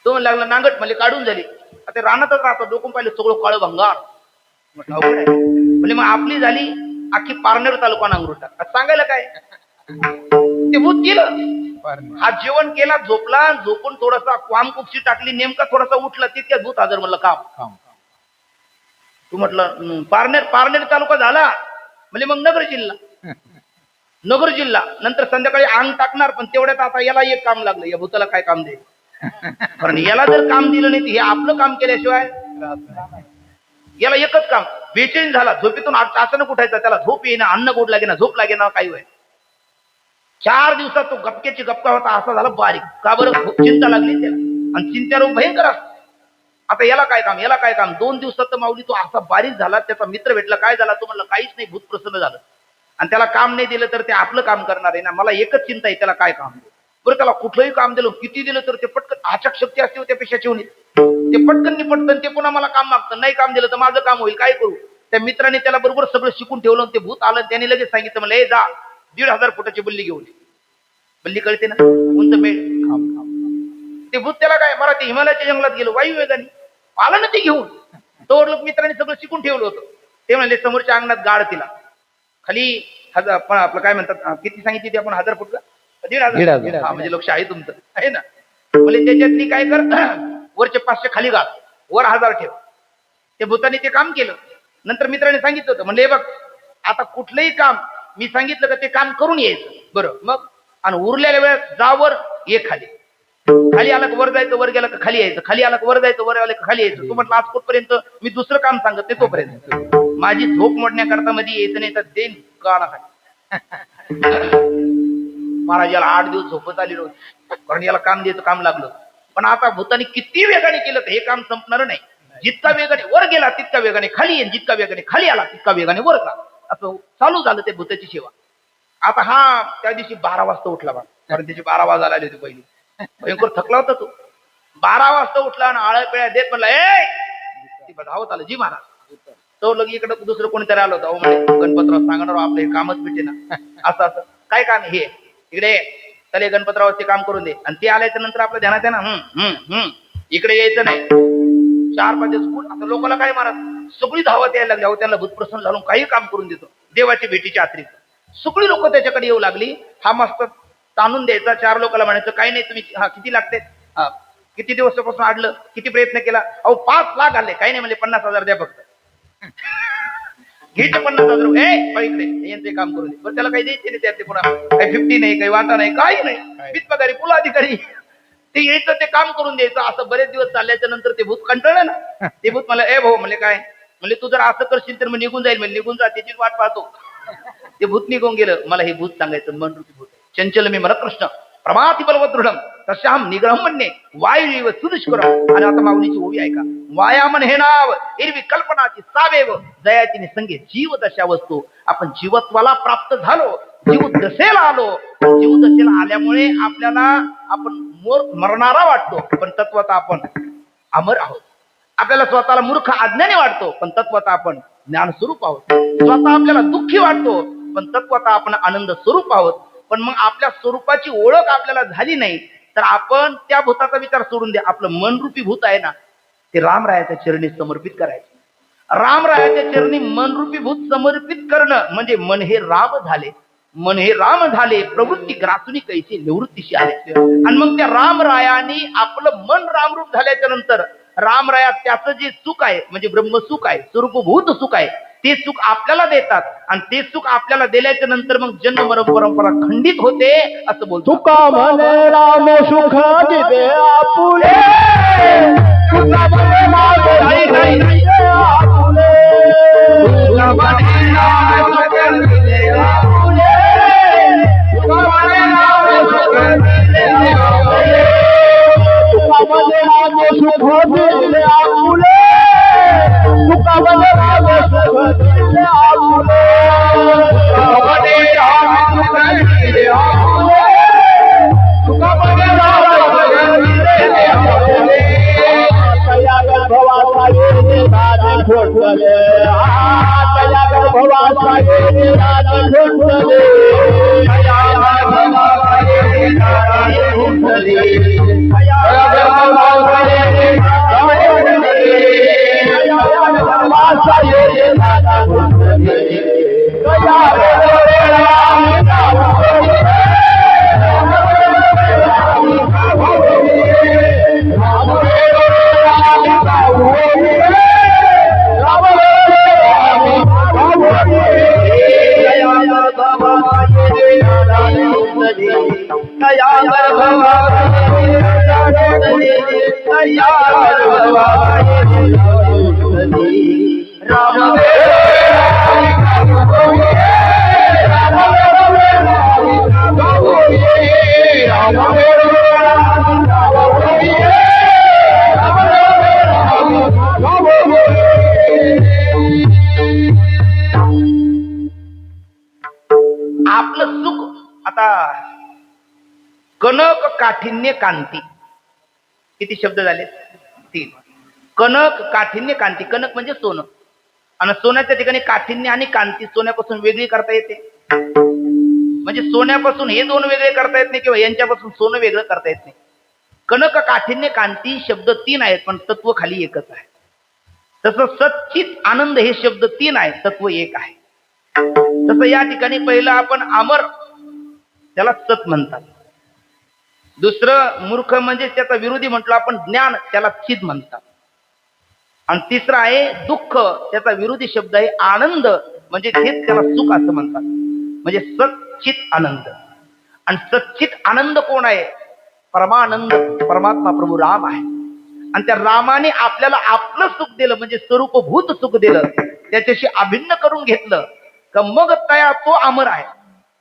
Speaker 2: तो म्हणला लागला नांगट. म्हणले काढून झाली. आता रानातच राहतो, डोकून पाहिलं सगळं काळं भंगार. म्हटलं अवघड आहे. म्हणजे मग आपली झाली अख्खी पारनेर तालुका नांगरून टाक. सांगायला काय? ते भूत गेलं. हा जेवण केला, झोपला, झोपून थोडासा क्वाम कुक्षी टाकली, नेमका थोडासा उठला, तितक्यात भूत हजर. म्हणलं काम. तू म्हटलं पारनेर तालुका झाला. म्हणजे मग नगर जिल्हा नंतर संध्याकाळी अंग टाकणार. पण तेवढ्यात आता याला एक काम लागलं. या भूताला काय काम दे? कारण याला जर काम दिलं नाही, हे आपलं काम केल्याशिवाय याला एकच काम. बेचैन झाला, झोपेतून अचानक उठायचा, त्याला झोप येईना, अन्न गोड लागेना, झोप लागेना, काही वेळ. 4 दिवसात तो गपक्याची गपका होता, असा झाला बारीक. का बरं? चिंता लागली त्याला, आणि चिंत्यारोग भयंकर असतो. आता याला काय काम? 2 दिवसात तर माऊली तो असा बारीक झाला. त्याचा मित्र भेटला, काय झाला? तो म्हणला काहीच नाही, भूत प्रसन्न झालं. आणि त्याला काम नाही दिलं तर ते आपलं काम करणार आहे ना. मला एकच चिंता आहे, त्याला काय काम देऊ? बरं त्याला कुठलंही काम दिलं, किती दिलं तर ते पटकन, आचक शक्ती असते त्या पेशाची होणी, ते पटकन ते पुन्हा मला काम मागतं. नाही काम दिलं तर माझं काम होईल, काय करू? त्या मित्राने त्याला बरोबर सगळं शिकून ठेवलं. ते भूत आलं, त्याने लगेच सांगितलं मला, ए जा 1,500 फुटाची बल्ली घेऊन ये. बल्ली कळते ना, उंच मेळ. ते भूत त्याला काय, मला ते हिमालयाच्या जंगलात गेलो, वायू वेगाने आलं ना ते घेऊन. तो लोक मित्राने सगळं शिकून ठेवलं होतं. ते म्हणले समोरच्या अंगणात गाड तिला खाली आपलं काय म्हणतात, किती सांगितली ती आपण? 1,000 फूट का? 1,500. हा, म्हणजे लक्ष आहे तुमचं, आहे ना. म्हणजे त्याच्यातली काय कर, वरचे 500 खाली घाल, वर 1,000 ठेव. ते भूताने ते काम केलं. नंतर मित्राने सांगितलं होतं, म्हणले बघ आता कुठलंही काम मी सांगितलं का ते काम करून यायचं. बरं मग, आणि उरलेल्या वेळात जा वर, ये खाली आला का वर जायचं, वर गेला का खाली यायचं, खाली आला का वर जायचं, वर आला का खाली यायचं. तू म्हटलं आजपर्यंत मी दुसरं काम सांगत नाही, तोपर्यंत माझी झोप मोडण्याकरता मध्ये यायचं नाही तर देन गाणं खाली. महाराज याला 8 दिवस झोपत आली नव्हती, कारण याला काम द्यायचं काम लागलं. पण आता भूताने किती वेगाने केलं तर हे काम संपणार नाही. जितका वेगाने वर गेला तितका वेगाने खाली येईल, जितका वेगाने खाली आला तितका वेगाने वर का, असं चालू झालं ते भूताची सेवा. आता हा त्या दिवशी 12 वाजता उठला बा, कारण त्याची 12 वाजायला आली होती पहिली. भयंकर थकला होता तो. 12 वाजता उठला आणि आळ्या पिळ्या देत म्हणला, ए धावत आलं जी महाराज. तो लगे इकडे दुसरं कोणीतरी आलं होतं. म्हणजे गणपतराव सांगणार आपलं हे कामच भेटे ना. असं काय काम हे, इकडे त्याला गणपतरावचे काम करून दे. आणि ते आल्याच्या नंतर आपल्या ध्यानात आहे ना, इकडे यायचं नाही. 4-5 दिवस आता लोकांना काय मारत, सगळी धावत यायला लागली. त्यांना भूत प्रसन्न झालं, काही काम करून देतो देवाची भेटीच्या अतिरिक्त. सगळी लोक त्याच्याकडे येऊ लागली. हा मस्त ताणून द्यायचा. 4 लोकांना म्हणायचं काही नाही तुम्ही, हा किती लागते, किती दिवसापासून आडलं, किती प्रयत्न केला, अहो 5 लाख आले, काही नाही म्हणजे 50,000 द्या फक्त. घ्यायचे 50,000. इकडे यांचे काम करून दे. बरं त्याला काही द्यायचे नाही, त्यात पुन्हा काही 50 नाही, काही वाटा नाही, काही नाही, बितपगारी पुला अधिकारी. ते यायचं, ते काम करून द्यायचं. असं बरेच दिवस चालल्याच्या नंतर ते भूत कंटाळलं ना. ते भूत मला, ए भाऊ म्हणले काय, म्हणले तू जर असं करशील तर मग निघून जाईल. म्हणजे निघून जा, त्याची वाट पाहतो. ते भूत निघून गेलं. मला हे भूत सांगायचं, मनरूपी भूत चंचल मी मला कृष्ण प्रमाती बलवत दृढम तशाम निग्रह म्हणणे वायू सुदुष्करम. आणि आता माऊलीची ओवी ऐका. वायामन हे नाव एरवी कल्पनाची सावेव दयातीने संगे जीव दशा वस्तू. आपण जीवत्वाला प्राप्त झालो, जीव दशेला आलो. जीव दशेला आल्यामुळे आपल्याला आपण मरणारा वाटतो, पण तत्वता आपण अमर आहोत. आपल्याला स्वतःला मूर्ख अज्ञानी वाटतो, पण तत्वता आपण ज्ञान स्वरूप आहोत. स्वतः आपल्याला दुःखी वाटतो, पण तत्वता आपण आनंद स्वरूप आहोत. पण मग आपल्या स्वरूपाची ओळख आपल्याला झाली नाही तर आपण त्या भूताचा विचार सोडून द्या. आपलं मनरूपी भूत आहे ना, ते रामरायाच्या चरणी समर्पित करायचं. रामरायाच्या चरणी मनरूपी भूत समर्पित करणं म्हणजे मन हे राम झाले. मन हे राम झाले, प्रवृत्ती ग्रासुनी कैसे निवृत्तीशी आले. आणि मग त्या रामरायाने आपलं मन रामरूप झाल्याच्या नंतर रामराया त्याचं जे सुख आहे म्हणजे ब्रह्मसुख आहे, स्वरूपभूत सुख आहे, ते सुख आपल्याला देतात. आणि ते सुख आपल्याला दिल्याच्या नंतर मग जन्म मरण परंपरा खंडित होते असं बोलतो.
Speaker 1: तुका म्हणे राम सुख दिदे आपुले, तुका म्हणे राम सुख दिदे आपुले.
Speaker 2: आपलं सुख आता कनक काठिन्य कांती किती शब्द झाले? 3. कनक काठिन्य कांती. कनक म्हणजे सोनं आणि सोन्याच्या ठिकाणी काठिन्य आणि कांती सोन्यापासून वेगळी करता येते. म्हणजे सोन्यापासून हे दोन वेगळे करता येत नाही किंवा यांच्यापासून सोनं वेगळं करता येत नाही. कनक काठिन्य कांती शब्द 3 आहेत पण तत्व खाली एकच आहे. तसं सच्चित आनंद हे शब्द 3 आहेत, तत्व एक आहे. तसं या ठिकाणी पहिलं आपण अमर त्याला सत म्हणतात. दुसरं मूर्ख म्हणजे त्याचा विरोधी म्हटलं आपण ज्ञान, त्याला चिद म्हणतात. आणि तिसरं आहे दुःख, त्याचा विरोधी शब्द आहे आनंद, म्हणजे तेच त्याला सुख असं म्हणतात. म्हणजे सच्चित आनंद. आणि सच्चित आनंद कोण आहे? परमानंद परमात्मा प्रभू राम आहे. आणि त्या रामाने आपल्याला आपलं सुख दिलं, म्हणजे स्वरूपभूत सुख दिलं, त्याच्याशी अभिन्न करून घेतलं का मग तया तो अमर आहे,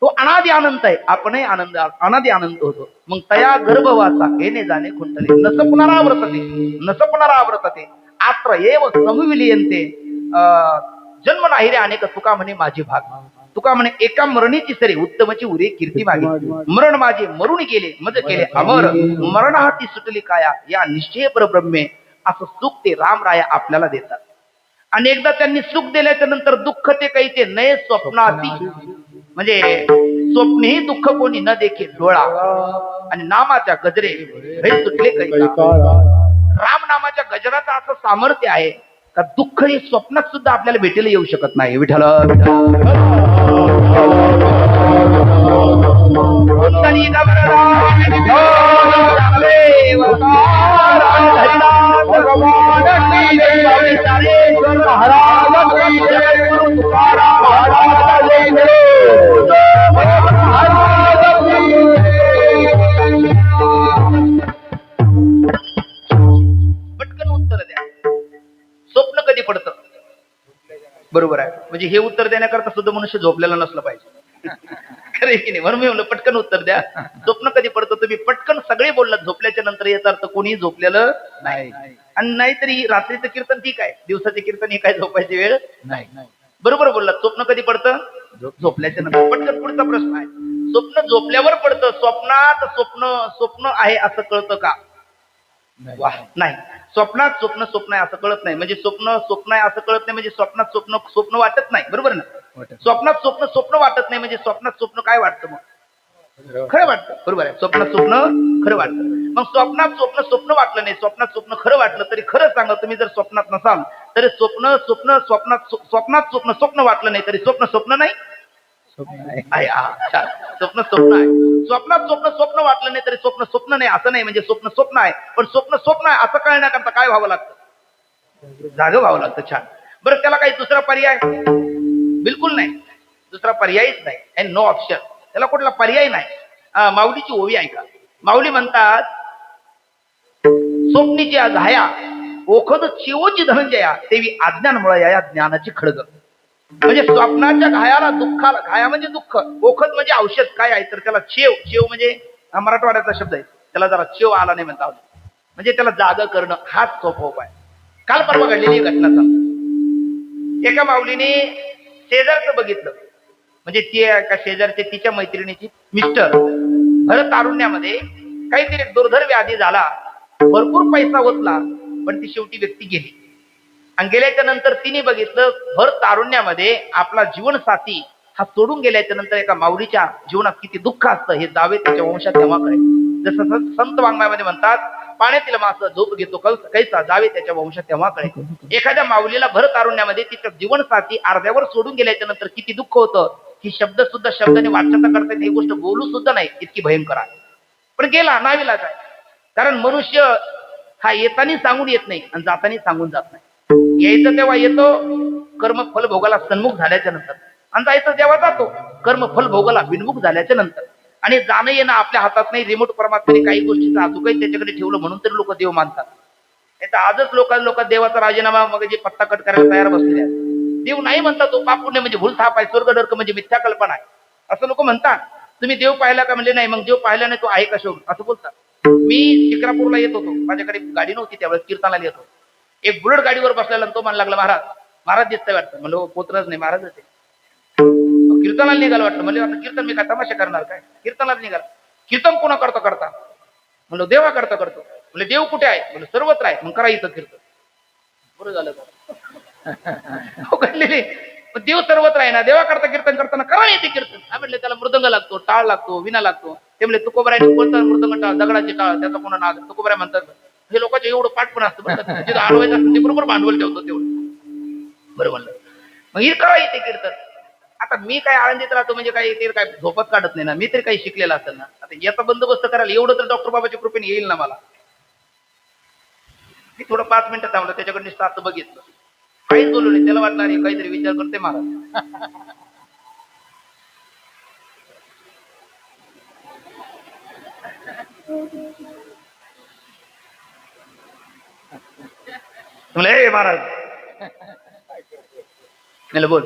Speaker 2: तो अनादि आनंद आहे. आपणही आनंद अनादि आनंद होतो. मग तया गर्भवासा येणे जाणे खुंटले नस पुनरावर्तते आत्र एव समविलियंते जन्म नाही रे अनेक तुका म्हणे माझे भाग. तुका म्हणे एका मरणीची सरी उत्तमची उरे कीर्ती मागे. मरण माझे मरून गेले मज केले अमर, मरणाहाती सुटली काया या निश्चय परब्रह्मे. असं सुख ते रामराया आपल्याला देतात. आणि एकदा त्यांनी सुख दिल्याच्या नंतर दुःख ते काही ते नये स्वप्नाती, म्हणजे स्वप्नेही दुःख कोणी न देखे डोळा. आणि नामाच्या गजरे हे सुटले काही. राम नामाच्या गजराचं असं सामर्थ्य आहे का दुःख हे स्वप्नात सुद्धा आपल्याला भेटायला येऊ शकत नाही. विठ्ठल पटकन उत्तर द्या. स्वप्न कधी पडतं? बरोबर आहे. म्हणजे हे उत्तर देण्याकरता सुद्धा मनुष्य झोपलेला नसलं पाहिजे. खरं की नाही? म्हणून मी म्हणलं पटकन उत्तर द्या. स्वप्न कधी पडतं? तुम्ही पटकन सगळे बोललात झोपल्याच्या नंतर, याचा अर्थ कोणी झोपलेलं नाही. आणि नाहीतरी रात्रीचं कीर्तन ठीक आहे, दिवसाचे कीर्तन हे काय झोपायची वेळ नाही. बरोबर बोललात. स्वप्न कधी पडतं? झोपल्याच्या नंतर. पटकन पुढचा प्रश्न आहे. स्वप्न झोपल्यावर पडतं. स्वप्नात स्वप्न आहे असं कळतं का? नाही. स्वप्नात स्वप्न आहे असं कळत नाही. म्हणजे स्वप्न आहे असं कळत नाही, म्हणजे स्वप्नात स्वप्न वाटत नाही. बरोबर ना? स्वप्नात स्वप्न वाटत नाही, म्हणजे स्वप्नात स्वप्न काय वाटतं? मग खरं वाटतं. बरोबर आहे. स्वप्नात स्वप्न खरं वाटतं. मग स्वप्नात स्वप्न वाटलं नाही, स्वप्नात स्वप्न खरं वाटलं तरी खरं सांगा, तुम्ही जर स्वप्नात नसाल तरी स्वप्नात स्वप्न वाटलं नाही तरी स्वप्न नाही. स्वप्न आहे. स्वप्नात स्वप्न वाटलं नाही तरी स्वप्न नाही असं नाही. म्हणजे स्वप्न आहे, पण स्वप्न आहे असं कळण्याकरता काय व्हावं लागतं? जागं व्हावं लागतं. छान. बरं, त्याला काही दुसरा पर्याय? बिलकुल नाही. दुसरा पर्यायच नाही. And no option. त्याला कुठला पर्याय नाही. माऊलीची ओवी ऐका. माऊली म्हणतात, स्वप्नीची घाया ओखद चिवोची धनंजया तेवी अज्ञानमुळे या ज्ञानाची खडग. म्हणजे स्वप्नाच्या घायाला दुःखाला, घाया म्हणजे दुःख, ओखत म्हणजे औषध काय आहे तर त्याला चेव, चेव म्हणजे हा मराठवाड्याचा शब्द आहे, त्याला जरा चेव आला नाही म्हणता म्हणजे त्याला जाग करणं हाच सोपा उपाय. काल परवा घडलेली घटना सांग. एका माऊलीने शेजारचं बघितलं, म्हणजे ती एका शेजारचे तिच्या मैत्रिणीची मिस्टर भर तारुण्यामध्ये काहीतरी दुर्धर व्याधी झाला, भरपूर पैसा ओतला, पण ती शेवटी व्यक्ती गेली. आणि गेल्याच्या नंतर तिने बघितलं भर तारुण्यामध्ये आपला जीवनसाथी हा सोडून गेल्याच्या नंतर एका माऊलीच्या जीवनात किती दुःख असतं हे जावे त्याच्या वंशात तेव्हा कळे. जसं संत वाङ्मयामध्ये म्हणतात, पाण्यातील मास झोप घेतो कैसा जावे त्याच्या वंशात तेव्हा कळे. एखाद्या माऊलीला भर तारुण्यामध्ये तिचं जीवनसाथी अर्ध्यावर सोडून गेल्याच्या नंतर किती दुःख होतं ही शब्द सुद्धा शब्दाने वाच्यता करता ही गोष्ट बोलू सुद्धा नाही इतकी भयंकर आहे. पण गेला नावीलाज आहे, कारण मनुष्य हा येतानी सांगून येत नाही आणि जातानी सांगून जात नाही. यायचं तेव्हा येतो कर्म फल भोगाला सन्मुख झाल्याच्या नंतर, आणि जायचं तेव्हा जातो कर्म फल भोगाला विनमुख झाल्याच्या नंतर. आणि जाणं येणं आपल्या हातात नाही, रिमोट परमात्म्याने काही गोष्टीचं अजूनही त्याच्याकडे ठेवलं म्हणून तरी लोक देव मानतात. नाही तर आजच लोक देवाचा राजीनामा मग जे पत्ता कट करायला तयार बसलेले आहेत. देव नाही म्हणतात, तो पाप पुण्य म्हणजे भूल थाप आहे, स्वर्ग नरक म्हणजे मिथ्या कल्पना आहे असं लोक म्हणतात. तुम्ही देव पाहिला का म्हणजे नाही, मग देव पाहिला नाही तो आहे का शोध असं बोलतात. मी शिक्रापूरला येत होतो, माझ्याकडे गाडी नव्हती त्यावेळेस, कीर्तनाला येत होतो. एक बुलेट गाडीवर बसलेला तो म्हणू लागला, महाराज महाराज दिसतंय वाटतं. म्हणलं पोत्रच नाही, महाराज होते. कीर्तनाला निघालं वाटतं. म्हणजे आता कीर्तन मी काय तमाशा करणार काय, कीर्तनाला निघाला. कीर्तन कोणा करता करता म्हणलं देवा करता करतो. म्हणजे देव कुठे आहे, म्हणजे सर्वत्र आहे, मग करा इथं कीर्तन. बरं झालं घडलेले देव सर्वत्र आहे ना, देवा करता कीर्तन करताना करा येते कीर्तन. म्हटलं त्याला मृदंग लागतो, टाळ लागतो, विना लागतो. ते म्हणले तुकोबरायने कोणता मृदंग टाळ, दगडाची टाळ, त्याचा कोणा नाद, तुकोबराय म्हणतात. हे लोकांचे एवढं पाठ पण असतं बरं, जिथं आडवायचं असतं ते बरोबर भांडवल ठेवतो तेवढं. बरं म्हणलं मग हे करा येते कीर्तन. आता मी काय आळंदीत राहतो म्हणजे काय ते काय झोपत काढत नाही ना, मी तरी काही शिकलेला असेल ना. आता याचा बंदोबस्त करायला एवढं तर डॉक्टर बाबाच्या कृपेने येईल ना मला. मी थोडं 5 मिनिटं थांबलं, त्याच्याकडे नुसतं बघितलं, काहीच बोलू नाही. त्याला वाटलं अरे काहीतरी विचार करते महाराज. म्हणलं हे महाराज म्हणलं बोल.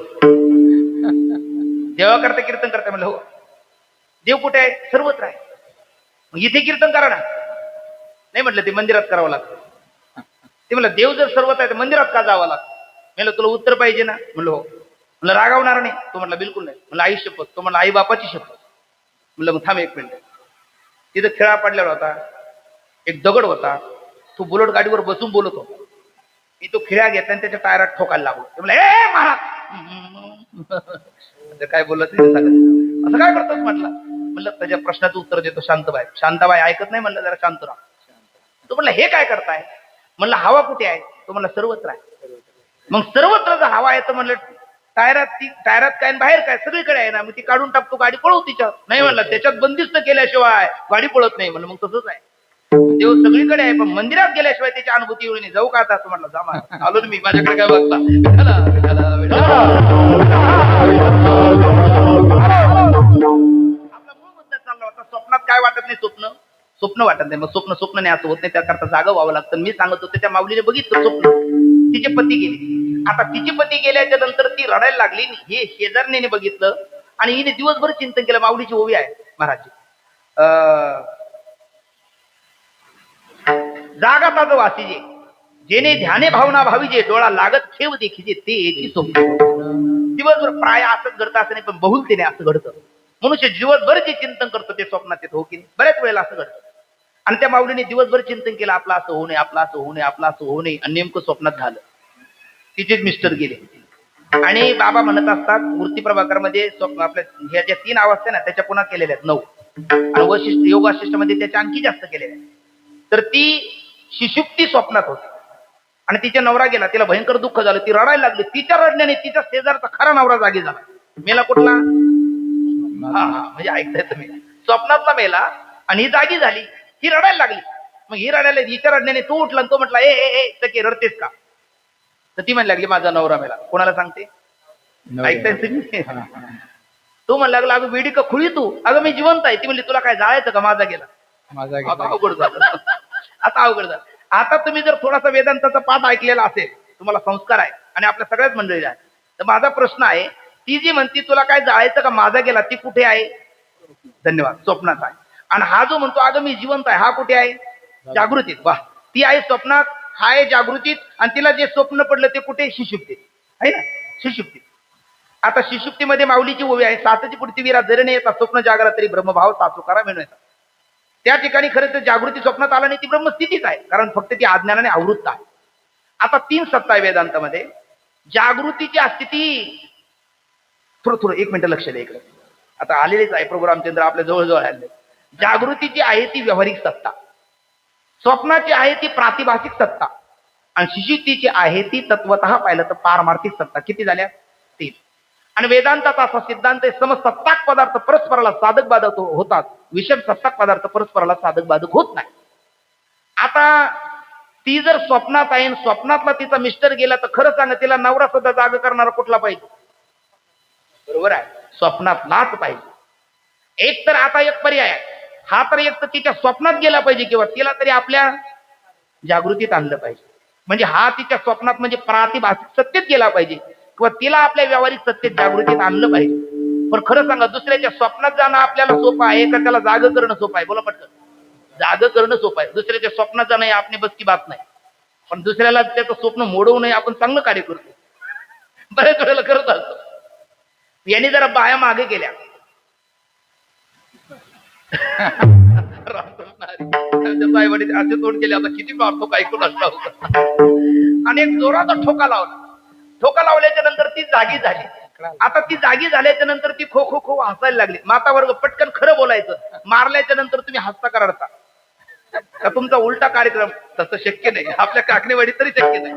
Speaker 2: देवा करता कीर्तन करता म्हणलं हो. देव कुठे आहे, सर्वत्र आहे, मग इथे कीर्तन करा ना. नाही म्हटलं ते मंदिरात करावं लागतं. ते म्हणलं देव जर सर्वत्र आहे तर मंदिरात का जावं लागतं. म्हणलं तुला उत्तर पाहिजे ना. म्हणलं हो. म्हणलं रागावणार नाही. तो म्हटलं बिलकुल नाही. म्हणलं आई शपथ. तो म्हणलं आई बापाची शपथ. म्हणलं मग थांब 1 मिनिट. तिथं खेळा पडलेला होता, एक दगड होता, तो बुलेट गाडीवर बसून बोलत होता. मी तो खिळा घेतला आणि त्याच्या टायरात ठोकायला लागलो. ते म्हणलं ए महाराज काय बोललं ते सांगत, असं काय करतोस म्हटलं. म्हणलं त्याच्या प्रश्नाचं उत्तर देतो शांतबाई. शांताबाई ऐकत नाही. म्हणलं जरा शांत राहा. तो म्हणलं हे काय करताय. म्हणलं हवा कुठे आहे. तो म्हणला सर्वत्र आहे. मग सर्वत्र जर हवा आहे तर म्हणलं टायरात काय बाहेर काय सगळीकडे आहे ना, मग ती काढून टाकतो, गाडी पळवू तिच्यात. नाही म्हणलं त्याच्यात बंदिस्त केल्याशिवाय गाडी पळत नाही. म्हणलं मग तसंच आहे, देव सगळीकडे आहे पण मंदिरात गेल्याशिवाय त्याची अनुभूती येऊ नाही. जाऊ का आता असं म्हटलं. जा मला आलो मी, माझ्याकडे काय बघता. आपला मूळ मुद्दा चालला होता, स्वप्नात काय वाटत नाही. स्वप्न वाटत नाही. मग स्वप्न नाही असं होत नाही, त्याकरता जागा व्हावं लागतं. मी सांगत होते त्या माऊलीने बघितलं स्वप्न, तिचे पती गेले. आता तिचे पती गेल्याच्या नंतर ती रडायला लागली. हे शेजारने बघितलं आणि हिने दिवसभर चिंतन केलं. माऊलीची ओवी आहे महाराजची, जागा ताज वासीजे जेने ध्याने भावना भावीजे, डोळा लागत ठेव देखीजे ते येती स्वप्न. दिवसभर प्राय असंच घडतं असं नाही, पण बहुलतेने असं घडतं. मनुष्य दिवसभर जे चिंतन करतो ते स्वप्नात येत, हो की नाही. बऱ्याच वेळेला असं घडतं. आणि त्या माऊलीने दिवसभर चिंतन केलं, आपलं असं होऊ नये, आपलं असं होऊ नये, आपलं असं होऊ नये. आणि नेमकं स्वप्नात झालं. तिचेच मिस्टर गेले. आणि बाबा म्हणत असतात मूर्ती प्रभाकर मध्ये आपल्या ह्या ज्या 3 अवस्था ना त्याच्या पुन्हा केलेल्या आहेत 9, आणि वशिष्ठ योग वाशिष्ठामध्ये त्याच्या आणखी जास्त केलेल्या आहेत. तर ती शिशुक्ती स्वप्नात होती आणि तिचा नवरा गेला. तिला भयंकर दुःख झालं, ती रडायला लागली. तिच्या रडण्याने तिच्या शेजारचा खरा नवरा जागी झाला. मेला कुठला, हा म्हणजे ऐकताय तुम्ही, स्वप्नातला मेला आणि ही जागी झाली. ही रडायला लागली. मग ही रडायला, हिच्या रडण्याने तो उठला आणि तो म्हटला ए ए ए सखे रडतेस का. तर ती म्हणायला लागली माझा नवरा मेला. कोणाला सांगते, ऐकताय तुम्ही. तो म्हणला लागला अगं वेडी का खुळी तू, अगं मी जिवंत आहे. ती म्हणली तुला काय जायचं का, माझा गेला. आता अवघड झालं. आता अवघड झालं. आता तुम्ही जर थोडासा वेदांताचा पाठ ऐकलेला असेल, तुम्हाला संस्कार आहे आणि आपल्या सगळ्याच मंडळीला आहे, तर माझा प्रश्न आहे, ती जी म्हणती तुला काय जायचं का माझा गेला, ती कुठे आहे? धन्यवाद, स्वप्नात आहे. आणि हा जो म्हणतो अगं मी जिवंत आहे, हा कुठे आहे? जागृतीत. वा, ती आहे स्वप्नात, हा आहे जागृतीत. आणि तिला जे स्वप्न पडलं ते कुठे? सुषुप्तीत आहे ना, सुषुप्तीत. आता सुषुप्तीमध्ये माऊलीची ओवी आहे, सातची पृथ्वीरा जरणे येतात स्वप्न जागरा तरी ब्रह्मभाव साचोकारा मिळून येतात. त्या ठिकाणी खरं तर जागृती स्वप्नात आला नाही, ती ब्रह्मस्थितीच आहे, कारण फक्त ती अज्ञानाने आवृत्त आहे. आता 3 सत्ता आहे वेदांतामध्ये. जागृतीची स्थिती, थोडं 1 मिनिट लक्ष द्या इकडे. आता आलेलेच आहे प्रोग्रामचंद्र आपल्या जवळजवळ आले. जागृतीची आहे ती व्यावहारिक सत्ता, स्वप्नाची आहे ती प्रातिभासिक सत्ता, आणि सुषुप्तीची आहे ती तत्वतः पाहिलं तर पारमार्थिक सत्ता. किती झाल्या? 3. आणि वेदांताचा असा सिद्धांत आहे, समसत्ताक पदार्थ परस्पराला साधक बाधक होतात, विषम सत्ताक पदार्थ परस्पराला साधक बाधक होत नाही. आता ती जर स्वप्नात आहे, स्वप्नातला तिचा मिस्टर गेला, तर खरं सांगा तिला नवरा सुद्धा जाग करणारा कुठला पाहिजे? बरोबर आहे, स्वप्नातलाच पाहिजे. एक तर आता एक पर्याय आहे, हा तर एक तर तिच्या स्वप्नात गेला पाहिजे, किंवा तिला तरी आपल्या जागृतीत आणलं पाहिजे. म्हणजे हा तिच्या स्वप्नात म्हणजे प्रातिभासिक सत्तेत गेला पाहिजे, किंवा तिला आपल्या व्यावहारिक सत्तेत जागृतीत आणलं पाहिजे. पण खरं सांगा, दुसऱ्याच्या स्वप्नात जाणं आपल्याला सोपं आहे का त्याला जाग करणं सोपं आहे? बोला पटकन. जाग करणं सोपं आहे. दुसऱ्याच्या स्वप्नात जाणं हे आपली बसकी बात नाही. पण दुसऱ्याला त्याचं स्वप्न मोडवू नये, आपण चांगलं कार्य करतो, बऱ्याच वेळेला करत असतो. यांनी जरा बाया मागे गेल्या, साहेबांनी असे तोंड केले, आता किती मारतो ऐकून असला होता. आणि एक जोराचा ठोका लावला. ठोका लावल्याच्या नंतर ती जागी झाली. आता ती जागी झाल्याच्या नंतर ती खो खो खो हसायला लागली. माता वर्ग पटकन खरं बोलायचं, मारल्याच्या नंतर तुम्ही हसता का रडता? का तुमचा उलटा कार्यक्रम? तसं शक्य नाही, आपल्या काकणेवाडीत तरी शक्य नाही.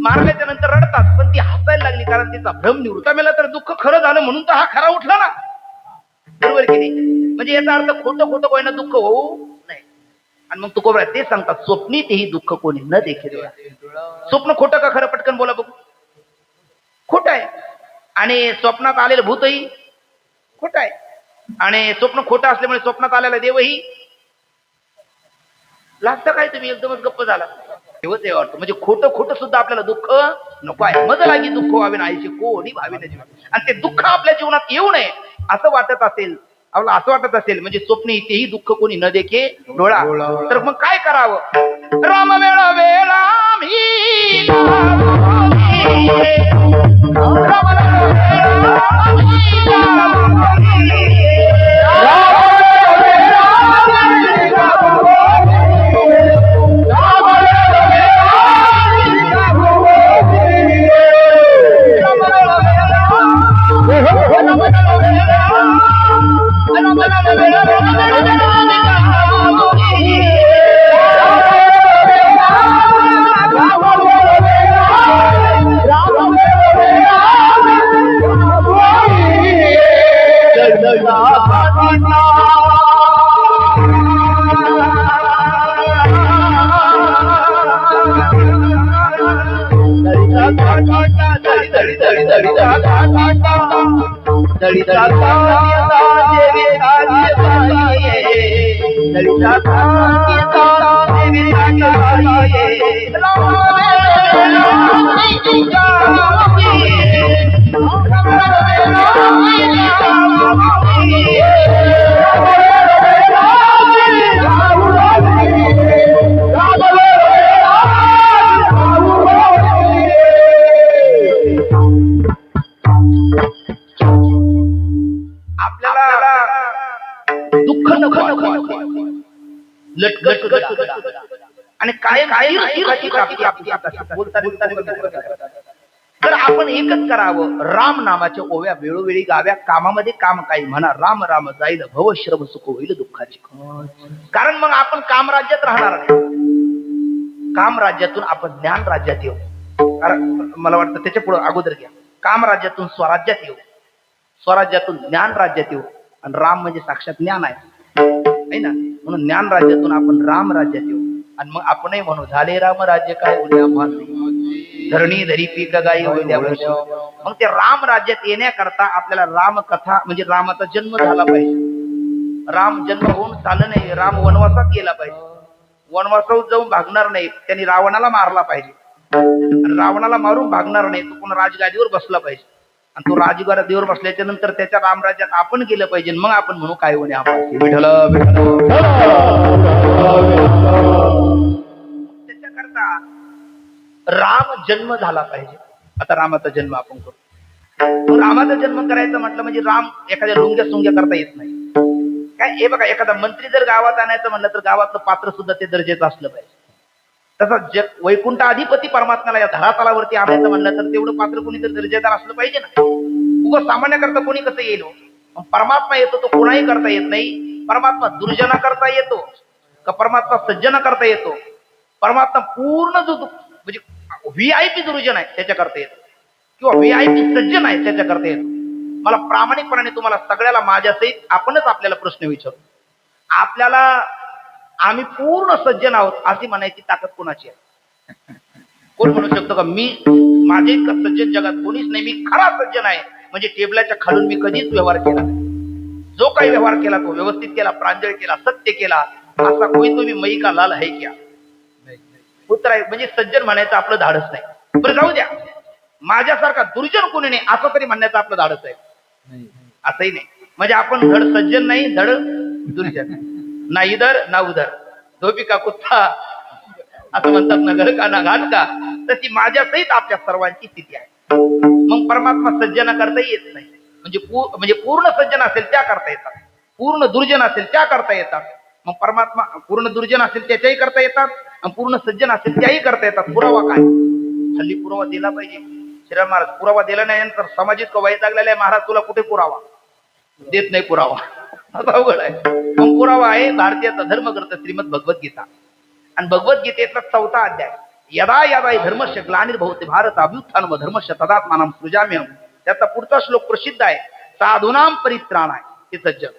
Speaker 2: मारल्याच्या नंतर रडतात, पण ती हसायला लागली कारण तिचा भ्रम निवृत्त मेला. तर दुःख खरं झालं म्हणून तर हा खरा उठला ना, बरोबर की नाही? म्हणजे याचा अर्थ खोटं खोटं कोणा दुःख होऊ नाही. आणि मग तुकोबरा ते सांगतात, स्वप्नीतही दुःख कोणी न देखे. स्वप्न खोटं का खरं? पटकन बोला बघू. खोटं आहे. आणि स्वप्नात आलेलं भूतही खोटं आहे. आणि स्वप्न खोटं असल्यामुळे स्वप्नात आलेला देवही लागतं. काय तुम्ही एकदमच गप्प झाला? तेव्हाच हे वाटतं, म्हणजे खोटं खोटं सुद्धा आपल्याला दुःख नको आहे. मज लागी दुःख व्हावे नाहीशी कोणी भावी नाही. आणि ते दुःख आपल्या जीवनात येऊ नये असं वाटत असेल, आपल्याला असं वाटत असेल, म्हणजे स्वप्न इथेही दुःख कोणी न देखे डोळा. तर मग काय करावं? राम वेळा वेळा आणि कायम तर आपण एकच करावं, राम नामाच्या ओव्या वेळोवेळी गाव्या. कामामध्ये काम काही म्हणा, राम राम जाईल भव श्रम सुख होईल दुःखाची. कारण मग आपण कामराज्यात राहणार नाही, कामराज्यातून आपण ज्ञान राज्यात येऊ. कारण मला वाटतं त्याच्या पुढे अगोदर घ्या, कामराज्यातून स्वराज्यात येऊ, स्वराज्यातून ज्ञान राज्यात येऊ. आणि राम म्हणजे साक्षात ज्ञान आहे ना, म्हणून ज्ञान राज्यातून आपण राम राज्यात येऊ. आणि मग आपणही म्हणू, झाले राम राज्य काय उद्या मानली, धरणी धरी पीक गाई उद्या. मग ते राम राज्यात येण्याकरता आपल्याला राम कथा म्हणजे रामाचा जन्म झाला पाहिजे. राम जन्म होऊन चाललं नाही, राम वनवासात गेला पाहिजे. वनवासात जाऊन भागणार नाही, त्यांनी रावणाला मारला पाहिजे. आणि रावणाला मारून भागणार नाही, तो पुन्हा राजगादीवर बसला पाहिजे. आणि तो राजगादीवर बसल्याच्या नंतर त्याच्या रामराज्यात आपण गेलं पाहिजे. मग आपण म्हणू काय होणे आम्हाला विठ्ठल विठ्ठल. त्याच्याकरता राम जन्म झाला पाहिजे. आता रामाचा जन्म आपण करू. रामाचा जन्म करायचं म्हटलं म्हणजे राम एखाद्या लुंग्या सुंग्या करता येत नाही. काय हे बघा, एखादा मंत्री जर गावात आणायचं म्हणलं तर गावातलं पात्र सुद्धा ते दर्जेचं असलं पाहिजे. तसं वैकुंठ अधिपती परमात्म्याला या धरातलावरती आणायचं म्हणलं तर तेवढं पात्र कोणी तर दर्जेदार असलं पाहिजे ना. उगाच सामान्य करता कोणी कसं येईल. परमात्मा येतो तो कोणाही करता येत नाही. परमात्मा दुर्जना करता येतो का परमात्मा सज्जना करता येतो. परमात्मा पूर्ण जो म्हणजे व्हीआयपी दुर्जन आहे त्याच्या करता येतो किंवा व्हीआयपी सज्जन आहे त्याच्या करता येतो. मला प्रामाणिकपणाने तुम्हाला सगळ्याला माझ्यासहित आपणच आपल्याला प्रश्न विचारू. आपल्याला आम्ही पूर्ण सज्जन आहोत अशी म्हणायची ताकद कोणाची आहे? कोण म्हणू शकतो का मी माझे सज्जन जगात कोणीच नाही, मी खरा सज्जन आहे. म्हणजे टेबलाच्या खालून मी कधीच व्यवहार केला नाही. जो काही व्यवहार केला तो व्यवस्थित केला, प्रांजळ केला, सत्य केला. असा कोणी तुम्ही मई का लाल आहे क्या पुत्र आहे म्हणजे सज्जन म्हणायचं आपलं धाडस नाही. बरं जाऊ द्या, माझ्यासारखा दुर्जन कोणी नाही असं तरी म्हणण्याचं आपलं धाडस आहे. असंही नाही म्हणजे आपण धड सज्जन नाही धड दुर्जन, ना इधर ना उधर, धोबी का कुत्ता असं म्हणतात ना, घर का ना घाट का. तशी माझ्यासहित आपल्या सर्वांची स्थिती आहे. मग परमात्मा सज्जना करता येत नाही म्हणजे पूर्ण सज्जन असेल त्या करता येतात, पूर्ण दुर्जन असेल त्या करता येतात. मग परमात्मा पूर्ण दुर्जन असेल त्याच्याही करता येतात आणि पूर्ण सज्जन असेल त्याही करता येतात. पुरावा काय? हल्ली पुरावा दिला पाहिजे. श्रीराम महाराज पुरावा दिला नाही तर समाजिक वाईट लागलेला आहे. महाराज तुला कुठे पुरावा देत नाही पुरावा, अवघड आहे. मग पुरावा आहे भारतीयाचा धर्मग्रंथ श्रीमद भगवद्गीता आणि भगवद्गीतेतला 4था अध्याय यदा यदा धर्मस्य ग्लानिर्भवते भारत अभ्युत्थानम धर्मस्य तदात्मानं सृजाम्यहम्. त्याचा पुढचा श्लोक प्रसिद्ध आहे. साधूनां परित्राणाय हे सज्जन,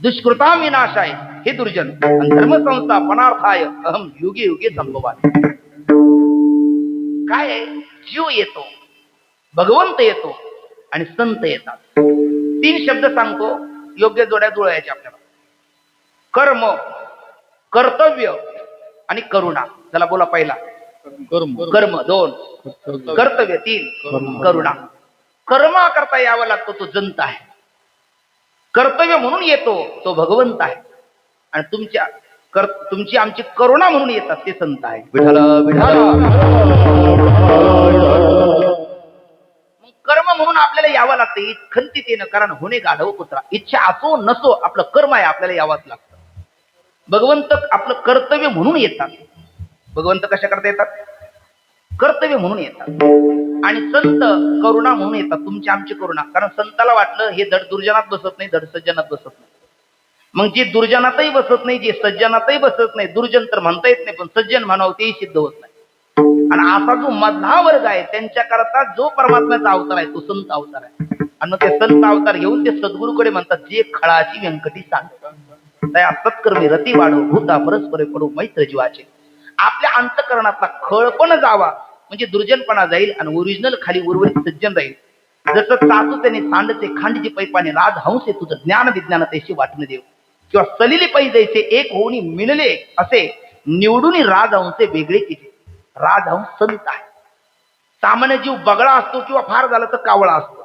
Speaker 2: दुष्कृतां विनाशाय हे दुर्जन, आणि धर्मसंस्थापनार्थाय अहम युगे युगे संभवामि. काय आहे? जीव येतो, भगवंत येतो आणि संत येतात. 3 शब्द सांगतो, योग्य जोड्या जुळवायच्या आपल्याला. कर्म, कर्तव्य आणि करुणा. चला बोला पहिला कर्म 2, कर्तव्य 3, करुणा. कर्म करता यावं लागतो तो जंत आहे, कर्तव्य म्हणून येतो तो भगवंत आहे, आणि तुमची आमची करुणा म्हणून येतात ते संत आहे. विठ्ठल विठ्ठल. मग कर्म म्हणून आपल्याला यावं लागतं खंतितेनं, कारण होणे गाढव पुत्रा. इच्छा असो नसो आपलं कर्म आहे, आपल्याला यावंच लागतं. भगवंत आपलं कर्तव्य म्हणून येतात. भगवंत कशा करता येतात? कर्तव्य म्हणून येतात. आणि संत करुणा म्हणून येतात, तुमची आमची करुणा. कारण संताला वाटलं हे धड दुर्जनात बसत नाही, धड सज्जनात बसत नाही. मग जे दुर्जनातही बसत नाही, जे सज्जनातही बसत नाही, दुर्जन तर म्हणता येत नाही पण सज्जन म्हणावं तेही सिद्ध होत नाही. आणि असा जो मधला वर्ग आहे त्यांच्याकरता जो परमात्म्याचा अवतार आहे तो संत अवतार आहे. आणि मग ते संत अवतार घेऊन ते सद्गुरूकडे म्हणतात, जे खळाची व्यंकटी सांग त्या सत्कर्मी रती वाढो भूता परस्परे पडो मैत्र जीवाचे. आपल्या अंतकरणातला खळपण जावा म्हणजे दुर्जनपणा जाईल आणि ओरिजिनल खाली उर्वरित सज्जन राहील. जसं सासू त्याने सांडचे खांडीचे पैपाने राजहंसे तुझं ज्ञान विज्ञान त्याशी वाटणे देव, किंवा सलिली पै जैसे एक होऊनी मिळले असे निवडून राजहंसे वेगळे केले. राजहंस संत आहे. सामान्य जीव बगळा असतो किंवा फार झालं तर कावळा असतो,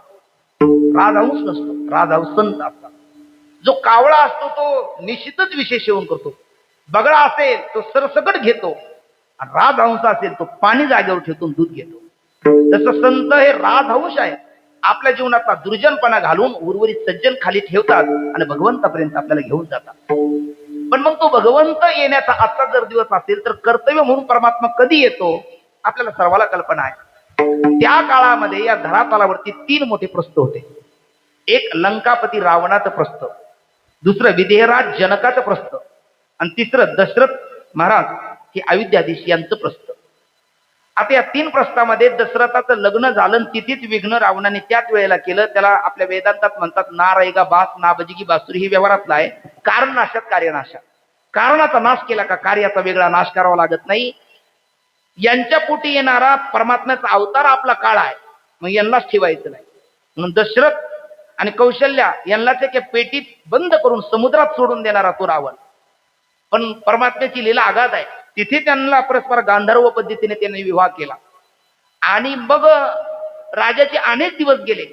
Speaker 2: राजहंस नसतो. राजहंस संत असतात. जो कावळा असतो तो निश्चितच विशेष सेवन करतो, बगळा असेल तो सरसकट घेतो, आणि राजहंस असेल तो पाणी जागेवर ठेवून दूध घेतो. तसं संत हे राजहंस आहे. आपल्या जीवनातला दुर्जनपणा घालून उर्वरित सज्जन खाली ठेवतात आणि भगवंतापर्यंत आपल्याला घेऊन जातात. पण मग तो भगवंत येण्याचा आजचा जर दिवस असेल तर कर्तव्य म्हणून परमात्मा कधी येतो आपल्याला सर्वाला कल्पना आहे. त्या काळामध्ये या धरातलावरती 3 मोठे प्रस्थ होते. एक लंकापती रावणाचं प्रस्थ, दुसरं विदेहराज जनकाचं प्रस्थ, आणि तिसरं दशरथ महाराज हे अयोध्याधीश यांचं प्रस्थ. आता या 3 प्रस्थामध्ये दशरथाचं लग्न झालं, तिथेच विघ्न रावणाने त्याच वेळेला केलं. त्याला आपल्या वेदांतात म्हणतात ना रायगा बास ना बजिगी बासुरी. ही व्यवहारातला आहे. कारण नाशात कार्यनाशात. कारणाचा नाश केला का कार्याचा वेगळा नाश करावा लागत नाही. यांच्या पोटी येणारा परमात्म्याचा अवतार आपला काळ आहे, मग यांनाच ठेवायचं नाही. म्हणून दशरथ आणि कौशल्या यांनाच एका पेटीत बंद करून समुद्रात सोडून देणारा तो रावण. पण परमात्म्याची लीला आघात आहे. तिथे त्यांना परस्पर गांधर्व पद्धतीने त्यांनी विवाह केला. आणि मग राजाचे अनेक दिवस गेले.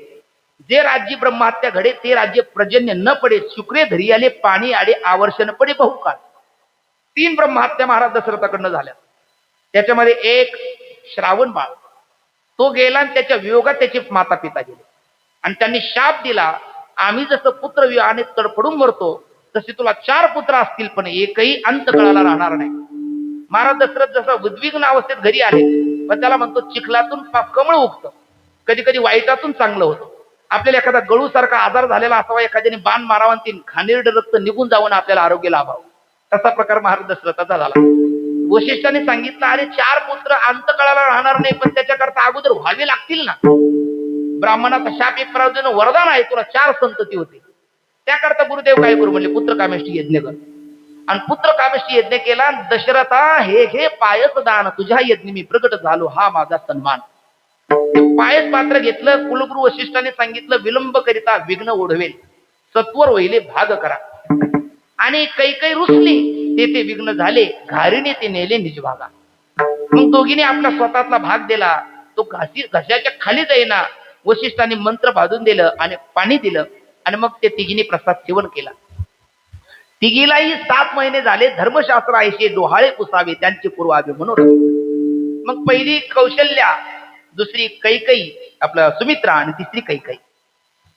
Speaker 2: जे राज्य ब्रह्महत्या घडे ते राज्य पर्जन्य न पडे, शुक्रे धरी आले पाणी आडे आवर्षण पडे बहुकाळ. 3 ब्रह्महत्या महाराज दशरथाकडनं झाल्या. त्याच्यामध्ये एक श्रावण बाळ, तो गेला आणि त्याच्या वियोगात त्याचे माता पिता गेले आणि त्यांनी शाप दिला, आम्ही जसं पुत्र वियोगाने तडफडून मरतो तसे तुला 4 पुत्र असतील पण एकही अंतकाळाला राहणार नाही. महाराज दशरथ जसं उद्विग्न अवस्थेत घरी आले, पण त्याला म्हणतो चिखलातून कमळ उगतं, कधी कधी वाईटातून चांगलं होतं. आपल्याला एखादा गळूसारखा आजार झालेला असावा, एखाद्याने बाण मारावा आणि ते घाणेरडं रक्त निघून जाऊन आपल्याला आरोग्य लाभावं, तसा प्रकार महाराज दशरथाचा झाला. वशिष्ठाने सांगितलं, अरे 4 पुत्र अंतकाळाला राहणार नाही, पण त्याच्याकरता अगोदर व्हावे लागतील ना. ब्राह्मणाचा शाप एक प्रयोजन वरदान आहे, तुला 4 संतती होते. त्याकरता गुरुदेव काय करू म्हणले, पुत्र कामेष्टी यज्ञ कर. आणि पुत्र कामेष्टी यज्ञ केला. दशरथा हे पायस दान तुझ्या यज्ञ मी प्रकट झालो, हा माझा सन्मान. ते पायस पात्र घेतलं. कुलगुरु वशिष्ठाने सांगितलं, विलंब करिता विघ्न ओढवेल, सत्वर होईले भाग करा. आणि काही रुसली, ते विघ्न झाले, घारीने ते नेले निज भागा. मग दोघीने आपला स्वतःतला भाग दिला, तो घशाच्या खाली जाईना. वशिष्ठाने मंत्र बांधून दिलं आणि पाणी दिलं आणि मग ते तिघीने प्रसाद सेवन केला. तिघीलाही 7 महिने झाले. धर्मशास्त्र आयशे डोहाळे पुसावे त्यांचे पुरवावे म्हणून. मग पहिली कौशल्या, दुसरी कैकई आपलं सुमित्रा आणि तिसरी कैकई.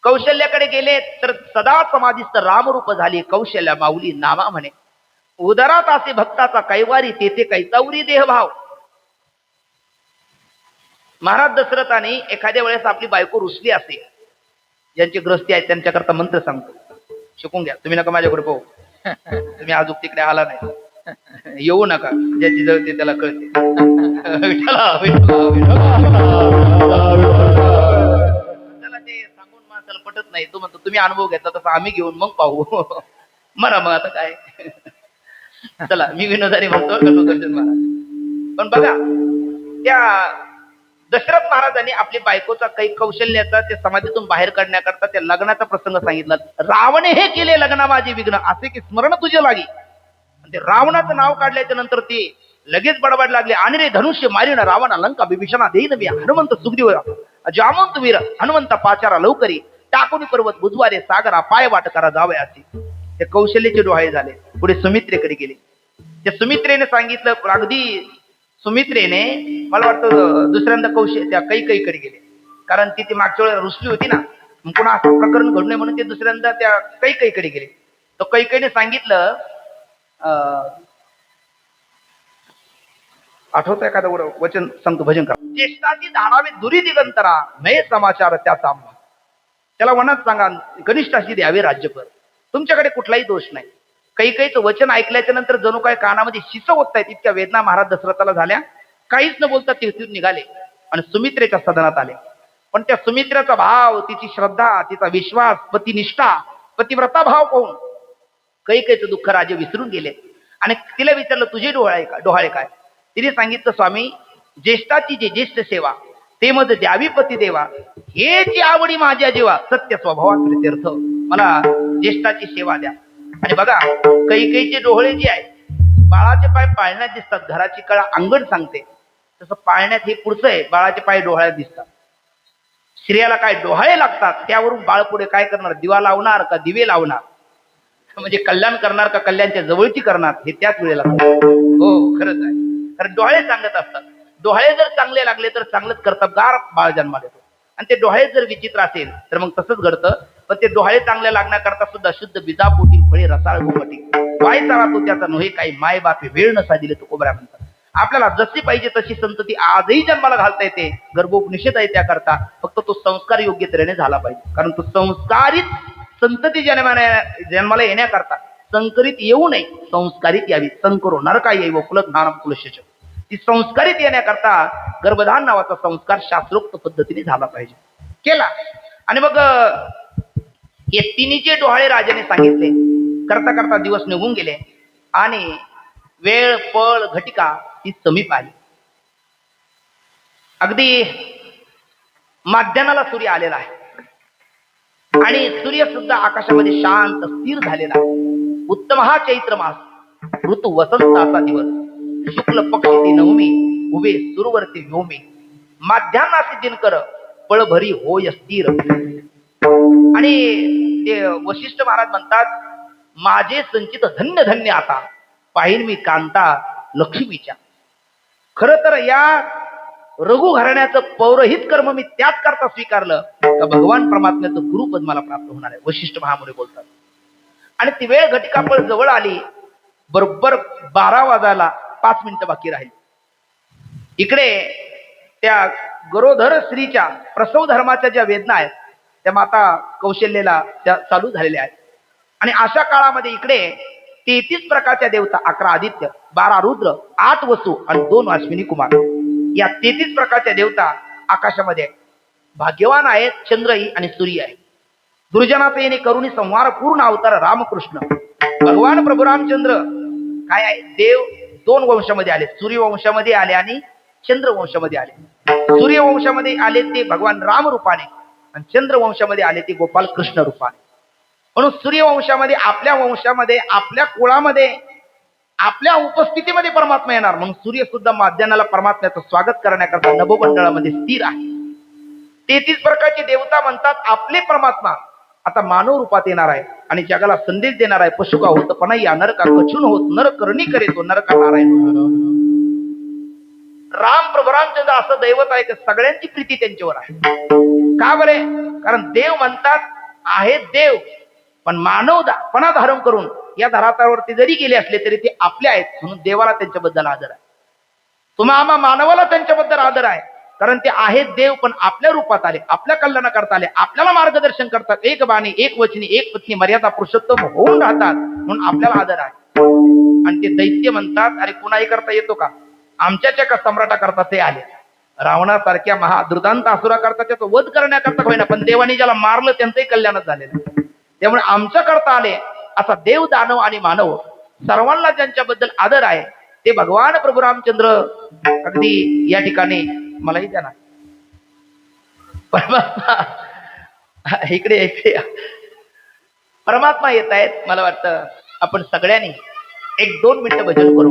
Speaker 2: कौशल्याकडे गेले तर सदा समाधीस्थ रामरूप झाले, कौशल्या माऊली नामा म्हणे. उदरात असे भक्ताचा कैवारी, तेथे कैचावरी देहभाव. महाराज दशरथाने एखाद्या वेळेस आपली बायको रुसली असेल, ज्यांची ग्रस्ती आहे त्यांच्याकरता मंत्र सांगतो, शिकून घ्या. तुम्ही नका माझ्याकडे पाहू, तुम्ही अजून तिकडे आला नाही, येऊ नका. ज्याची जळते त्याला कळते. त्याला ते सांगून माणसाला पटत नाही. तो म्हणतो तुम्ही अनुभव घेतला तसा आम्ही घेऊन मग पाहू. मरा मग आता काय. चला मी विनोदाने म्हणतो सुदर्शन महाराज. पण बघा, त्या दशरथ महाराजांनी आपली बायकोचा काही कौशल्याचा ते समाधीतून बाहेर काढण्याकरता त्या लग्नाचा प्रसंग सांगितला. रावणे हे केले लग्ना माझे विघ्न, असे की स्मरण तुझे लागी. ते रावणाचं नाव काढल्याच्या नंतर ते लगेच बडबड लागले, आणि रे धनुष्य मारिण रावणा लंका विभीषणा देईन मी, हनुमंत सुग्रीव जामंत वीर हनुमंता पाचारा लवकरी, टाकुनी पर्वत बुधवारे सागरा पाय वाट करा जावे असे. ते कौशल्याचे डोहाळे झाले. पुढे सुमित्रेकडे गेले. त्या सुमित्रेने सांगितलं, अगदी सुमित्रेने मला वाटतं दुसऱ्यांदा त्या कैकईकडे गेले, कारण ती मागच्या वेळेला रुसली होती ना. मग पुन्हा असं प्रकरण घडू नये म्हणून ते दुसऱ्यांदा त्या कैकईकडे गेले. तर कैकईने सांगितलं, आठवतं एखादं वचन सांगतो, भजन करा. ज्येष्ठाची धाडावे दुरी दिगंतरा, नये समाचार त्याचा. त्याला वनात सांगा, कनिष्ठाशी द्यावे राज्यभर. तुमच्याकडे कुठलाही दोष नाही. कैकईचं वचन ऐकल्याच्या नंतर जणू काय कानामध्ये शिस ओततायत, इतक्या वेदना महाराज दशरथाला झाल्या. काहीच न बोलता तिथून निघाले आणि सुमित्रेच्या सदनात आले. पण त्या सुमित्रेचा भाव, तिची श्रद्धा, तिचा विश्वास, पतिनिष्ठा, पतिव्रता भाव पाहून कैकईचं दुःख राजे विसरून गेले. आणि तिला विचारलं, तुझे डोहाळे काय? तिने सांगितलं, स्वामी ज्येष्ठाची जे ज्येष्ठ सेवा ते मध द्यावी पती देवा, हेची आवडी माझ्या जीवा, सत्य स्वभावात प्रीत्यर्थ, मला ज्येष्ठाची सेवा द्या. आणि बघा, कैकईचे डोहळे जे आहे, बाळाचे पाय पाळण्यात दिसतात, घराची कळा अंगण सांगते, तसं पाळण्यात हे पुढचं आहे, बाळाचे पाय डोहाळ्यात दिसतात. स्त्रियाला काय डोहाळे लागतात, त्यावरून बाळ पुढे काय करणार, दिवा लावणार का दिवे लावणार, म्हणजे कल्याण करणार का कल्याणच्या जवळची करणार, हे त्याच वेळेला. हो खरंच आहे, कारण डोहाळे सांगत असतात. डोहाळे जर चांगले लागले तर चांगलंच कर्तबगार बाळ जन्माला येतो, आणि ते डोहाळे जर विचित्र असेल तर मग तसंच घडतं. पण ते डोहाळे चांगले लागण्याकरता सुद्धा शुद्ध बिजापोटी फळे रसाळ घोमटी वाय चाळा तो त्याचा नव्हे काही, माय बापे वेळ नसा दिले तो कोबऱ्या म्हणतात. आपल्याला जशी पाहिजे तशी संतती आजही जन्माला घालता येते, गर्भोपनिषद आहे त्याकरता. फक्त तो संस्कार योग्य तऱ्हेने झाला पाहिजे, कारण तो संस्कारित संतती जन्माला येण्याकरता संकरित येऊ नये, संस्कारित यावी. संकरो नरका येव कुल ज्ञानम कुलशेष, ती संस्कारित येण्याकरता गर्भधान नावाचा संस्कार शास्त्रोक्त पद्धतीने झाला पाहिजे, केला. आणि मग हे तिन्हीचे डोहाळे राजाने सांगितले. करता करता दिवस निघून गेले आणि वेळ पळ घटिका ही समीप आली. अगदी माध्यानाला सूर्य आलेला आहे आणि सूर्य सुद्धा आकाशामध्ये शांत स्थिर झालेला आहे. उत्तम हा चैत्र मास, ऋतू वसंताचा दिवस, शुक्ल पक्ष ती नवमी, उभे सुरवरती व्योमे. माध्यान्नासी दिनकर पळभरी होय स्थिर. आणि ते वशिष्ठ महाराज म्हणतात, माझे संचित धन्य धन्य आता पाहिन मी कांता लक्ष्मीच्या. खर तर या रघु घराण्याचं पौरोहित कर्म मी त्याच करता स्वीकारलं का भगवान परमात्म्याचं गुरुपद मला प्राप्त होणार आहे. वशिष्ठ महामुनी बोलतात. आणि ती वेळ घटिकापळ जवळ आली. बरोबर 12 वाजायला 5 मिनिटं बाकी राहिली. इकडे त्या गरोधर स्त्रीच्या प्रसव धर्माच्या ज्या वेदना आहेत त्या माता कौशल्येला त्या चालू झालेल्या आहेत. आणि अशा काळामध्ये इकडे 33 प्रकारच्या देवता, 11 आदित्य, 12 रुद्र, 8 वसु आणि 2 अश्विनी कुमार, या 33 प्रकारच्या देवता आकाशामध्ये आहेत. भाग्यवान आहेत चंद्रही आणि सूर्य आहे. दुर्जनाचा येणे करुणी संहार पूर्ण अवतार रामकृष्ण. भगवान प्रभू रामचंद्र काय आहे, देव 2 वंशामध्ये आले. सूर्यवंशामध्ये आले आणि चंद्रवंशामध्ये आले. सूर्यवंशामध्ये आले ते भगवान राम रूपाने आणि चंद्रवंशामध्ये आले ते गोपाल कृष्ण रूपाने. म्हणून सूर्यवंशामध्ये आपल्या वंशामध्ये, आपल्या कुळामध्ये, आपल्या उपस्थितीमध्ये परमात्मा येणार. म्हणून सूर्य सुद्धा माध्यान्हाला परमात्म्याचं स्वागत करण्याकरता नभोमंडळामध्ये स्थिर आहे. 33 प्रकारचे देवता म्हणतात आपले परमात्मा आता मानव रूपात येणार आहे आणि जगाला संदेश देणार आहे. पशु का होत पण या नरका कछून होत नर करणी करेतो नरका नारायण. राम प्रभू रामचंद्र असं दैवत आहे की सगळ्यांची प्रीती त्यांच्यावर आहे. का बरे? कारण देव म्हणतात आहे देव पण मानवपणा धारण करून या धरातलावरती जरी गेले असले तरी ते आपले आहेत. म्हणून देवाला त्यांच्याबद्दल आदर आहे. तुम्हा मानवाला त्यांच्याबद्दल आदर आहे कारण ते आहेत देव पण आपल्या रूपात आले, आपल्या कल्याणाकरता आले, आपल्याला मार्गदर्शन करतात. एक बाणी, एक वचनी, एक पत्नी, मर्यादा पुरुषोत्तम होऊन राहतात म्हणून आपल्याला आदर आहे. आणि ते दैत्य म्हणतात अरे कुणाही करता येतो का, आमच्याच्या का सम्राटा करता ते आले. रावणासारख्या महादुर्दांत असुरा करता त्याचा वध करण्याकरता होईना पण देवानी ज्याला मारलं त्यांचंही कल्याणच झालेलं. त्यामुळे आमच्या करता आले. असा देव, दानव आणि मानव सर्वांना ज्यांच्याबद्दल आदर आहे ते भगवान प्रभू रामचंद्र अगदी या ठिकाणी मलाही द्या ना परमात्मा इकडे परमात्मा येत आहेत. मला वाटतं आपण सगळ्यांनी 1-2 मिनिटं भजन करू.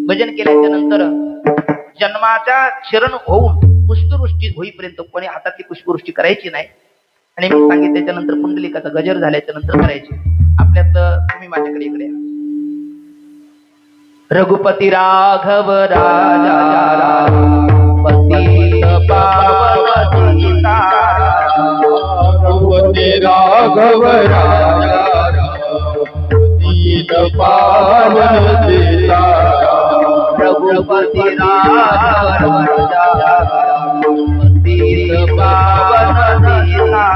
Speaker 2: भजन केल्याच्या नंतर जन्माच्या शरण होऊन पुष्पवृष्टी होईपर्यंत कोणी हातातली पुष्पवृष्टी करायची नाही. आणि मी सांगितल्याच्या नंतर पुंडलिकाचा गजर झाल्याच्या नंतर करायची. आपल्यात तुम्ही माझ्याकडे इकडे या. रघुपती राघव राजा पतित पावन सीताराम.
Speaker 1: रघुपती राघव राजा पतित पावन सीताराम.
Speaker 2: रघुपती राघव राजा पतित पावन सीताराम.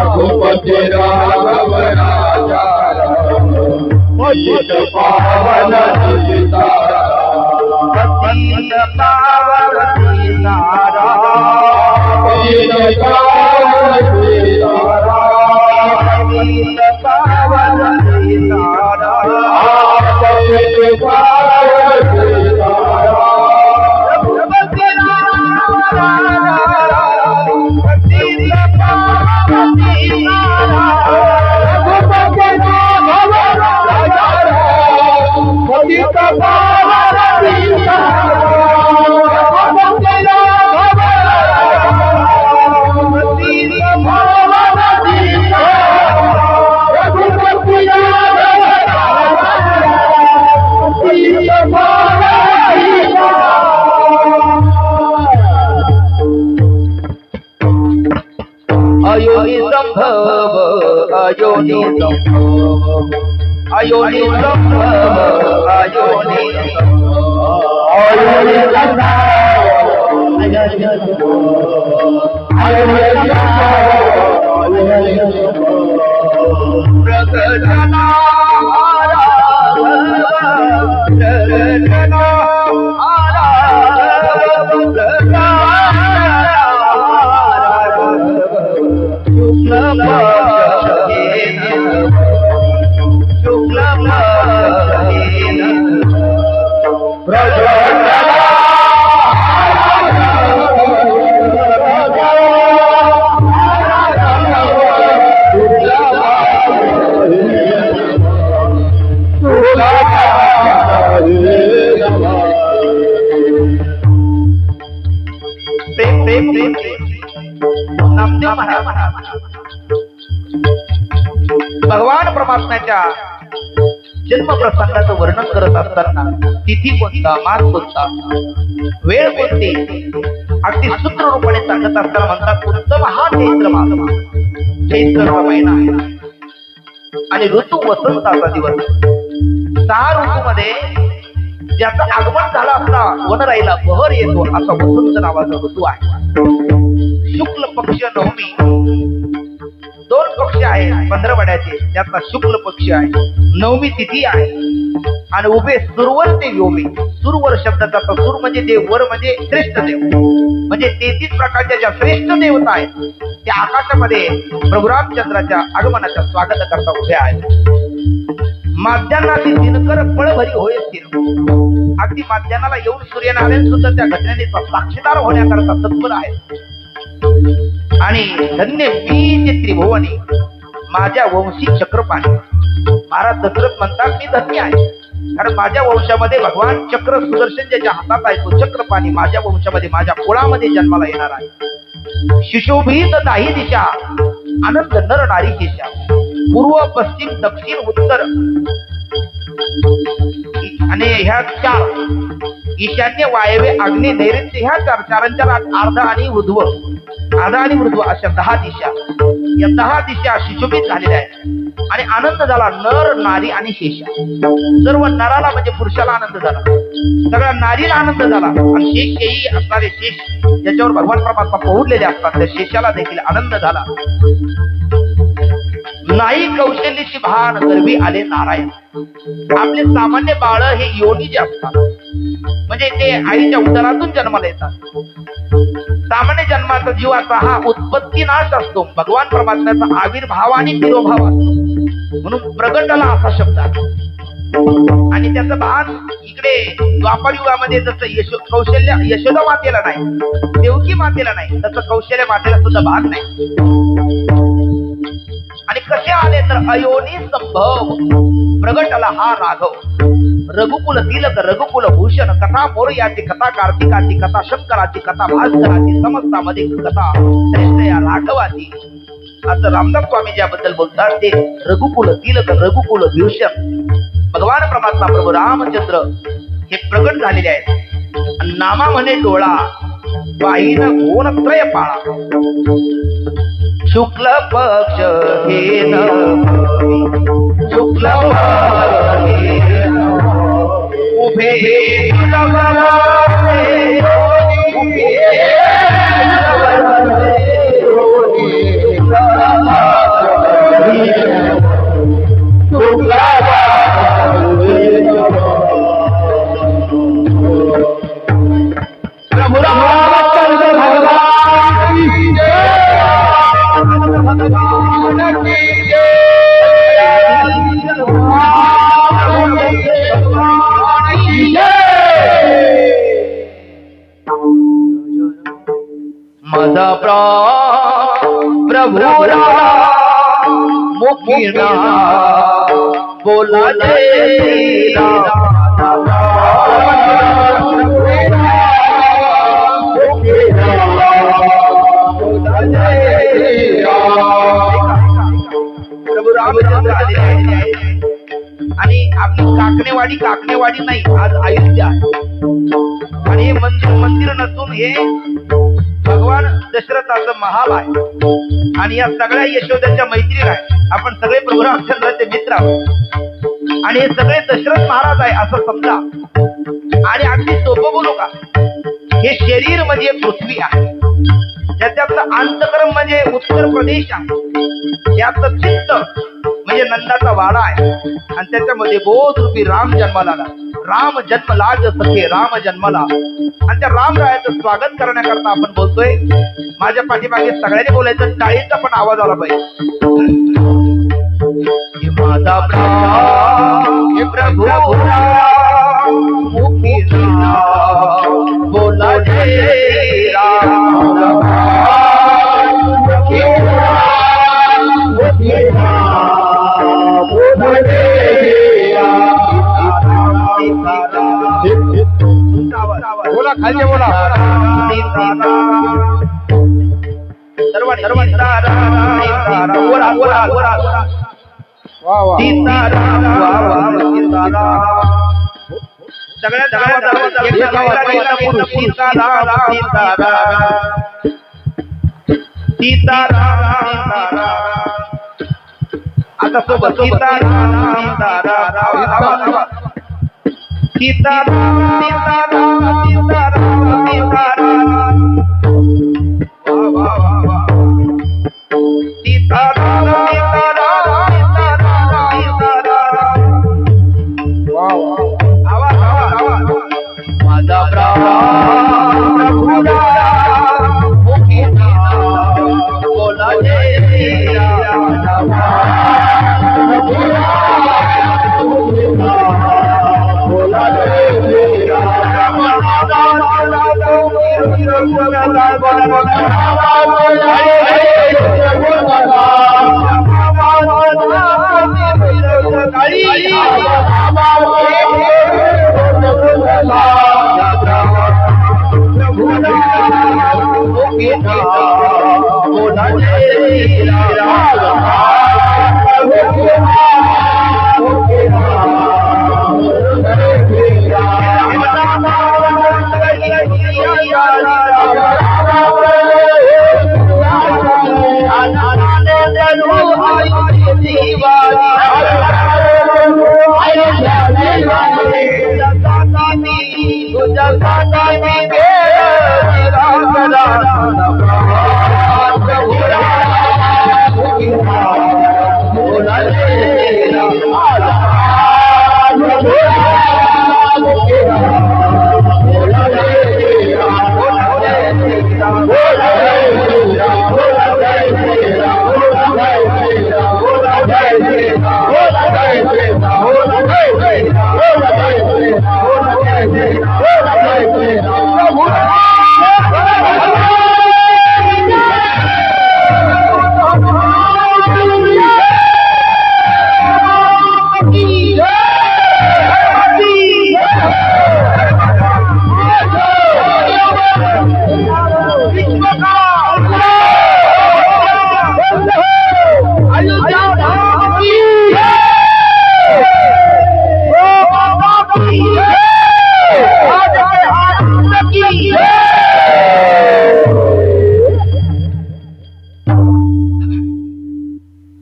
Speaker 1: रघुपती राघव राजा पतित पावन सीताराम.
Speaker 2: पतित पावन सीताराम.
Speaker 1: पतित पावन सीताराम.
Speaker 2: पतित पावन सीताराम.
Speaker 1: पतित पावन सीताराम.
Speaker 2: रघुपती राघव राजा पतित पावन सीताराम.
Speaker 1: रघुपती राघव राजा पतित पावन सीताराम. रघुपती राघव राजा पतित पावन सीताराम. रघुपती राघव राजा पतित पावन सीताराम.
Speaker 2: अयोनि संभव अयोनि संभव अयोनि संभव अयोनि प्रगजना प्रगजना प्रेम नामदेव महाराज भगवान परमात्म्याच्या जन्म प्रसंगाचं वर्णन करत असताना तिथी कोणता, मास कोणता, वेळ कोणती अगदी सूत्र रूपाने सांगत असताना म्हणतात उत्तम हा चैत्र मास, चैत्र महिना आहे आणि ऋतू वसंताचा दिवस. 6 ऋतूमध्ये ज्याचं आगमन झाला असता वनराईला बहर येतो असा वसंत नावाचा ऋतू आहे. शुक्ल पक्ष नवमी, 2 पक्ष आहेत पंधरवड्याचे, त्यातला शुक्ल पक्ष आहे, नवमी तिथी आहे आणि उभे सुरवर ते व्योमी. सुरवर शब्दाचा सूर म्हणजे देव, वर म्हणजे श्रेष्ठ देव, म्हणजे 33 प्रकारच्या ज्या श्रेष्ठ देवता आहेत त्या आकाशामध्ये प्रभू रामचंद्राच्या आगमनाच्या स्वागत करता उभे आहेत. माध्यान्हा दिनकर फळभरी होईल. अगदी माध्यान्हाला येऊन सूर्यनारायण सुद्धा त्या घटनेने साक्षीदार होण्याकरता तत्पर आहे. आणि धन्य मी जे त्रिभुवनी माझ्या वंशी चक्रपाणी. महाराज दशरथ म्हणतात मी धन्य आहे कारण माझ्या वंशामध्ये भगवान चक्र सुदर्शन ज्याच्या हातात आहे तो चक्रपाणी माझ्या वंशामध्ये माझ्या कुळामध्ये जन्माला येणार आहे. शिशोभीत दाही दिशा आनंद नर नारी दिशा, पूर्व पश्चिम दक्षिण उत्तर आणि ह्या 4 ईशान्य वायव्य आग्नेय नैऋत्य ह्या 4 अर्ध आणि ऊर्ध्व, अर्ध आणि ऊर्ध्व अशा 10 दिशा. या 10 दिशा सुशोभित झालेल्या आहेत आणि आनंद झाला नर नारी आणि शेषा. सर्व नराला म्हणजे पुरुषाला आनंद झाला, सगळ्या नारीला आनंद झाला आणि शेष असणारे शेष ज्याच्यावर भगवान परमात्मा पोहोचलेले असतात त्या शेषाला देखील आनंद झाला. नाही कौशल्याची भान गर्भी आले नारायण. आपले सामान्य बाळ हे योनी जे असतात म्हणजे ते आईच्या उदरातून जन्माला येतात. सामान्य जन्माचा जीवाचा हा उत्पत्ती नाश असतो, भगवान परमात्म्याचा आविर्भाव आणि तिरोभाव असतो म्हणून प्रगटला असा शब्द आहे. आणि त्याचं भान इकडे द्वापर युगामध्ये जसं कौशल्य यशोदा मातेला नाही, देवकी मातेला नाही, तसं कौशल्य मातेला सुद्धा भान नाही. आणि कसे आले तर अयोनी संभव प्रगटला हा राघव. रघुकुल तिलक रघुकुल भूषण, कथा मोरयाची, कथा कार्तिकाची, कथा शंकराची, कथा भास्कराची, समस्तामध्ये कथा श्रेष्ठ या राघवाची. असं रामदास स्वामी ज्याबद्दल बोलतात ते रघुकुल तिलक रघुकुल भूषण भगवान परमात्मा प्रभू रामचंद्र हे प्रगट झालेले आहेत. नामा म्हणे डोळा वाहीन कोण त्रय पाळा. शुक्ल पक्ष हे शुक्ल उभे माझा प्रभु मुखीना बोला जय प्रभू रामचंद्र आणि आपली काकणेवाडी नाही, आज अयोध्या आणि हे मंदिर नसून हे भगवान दशरथाचं महाल आहे आणि या सगळ्या यशोदाच्या मैत्रीण आहे. आपण सगळे प्रभू रामचंद्राचे मित्र आहोत आणि हे सगळे दशरथ महाराज आहे असं समजा. आणि अगदी सोपं बोलू का, हे शरीर म्हणजे पृथ्वी आहे, त्याच्यातलं अंतकर्म म्हणजे उत्तर प्रदेश आहे, त्याचं चित्त म्हणजे नंदाचा वाडा आहे आणि त्याच्यामध्ये बोध रूपी राम जन्माला आला. राम जन्म लाग सखे राम जन्माला आणि त्या रामरायाचं स्वागत करण्याकरता आपण बोलतोय. माझ्या पाठीमागे सगळ्यांनी बोलायचं, टाळीचा पण आवाज आला पाहिजे. माझा प्रभू बोला जय राम बोला जय राम
Speaker 1: बोला खाली बोला
Speaker 2: सर्व सीताराम बोला बोला बोला
Speaker 1: वा वा
Speaker 2: सीताराम वा वा सीताराम सगळ्या सीताराम सीताराम सीताराम आता सोबत सीताराम सीताराम सीताराम सीताराम सीताराम सीताराम वा वा वा सीताराम सीताराम सीताराम सीताराम
Speaker 1: वा वा
Speaker 2: आवाज आवाज माझा प्राण प्रभुराम मुखी बोला जय श्री राम
Speaker 1: बोला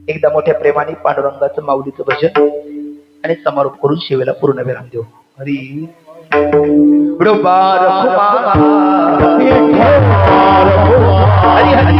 Speaker 2: एकदा मोठ्या प्रेमाने पांडुरंगाचं माऊलीचं भजन आणि समारोप करून शिवेला पूर्ण विराम देऊ. हरी हरी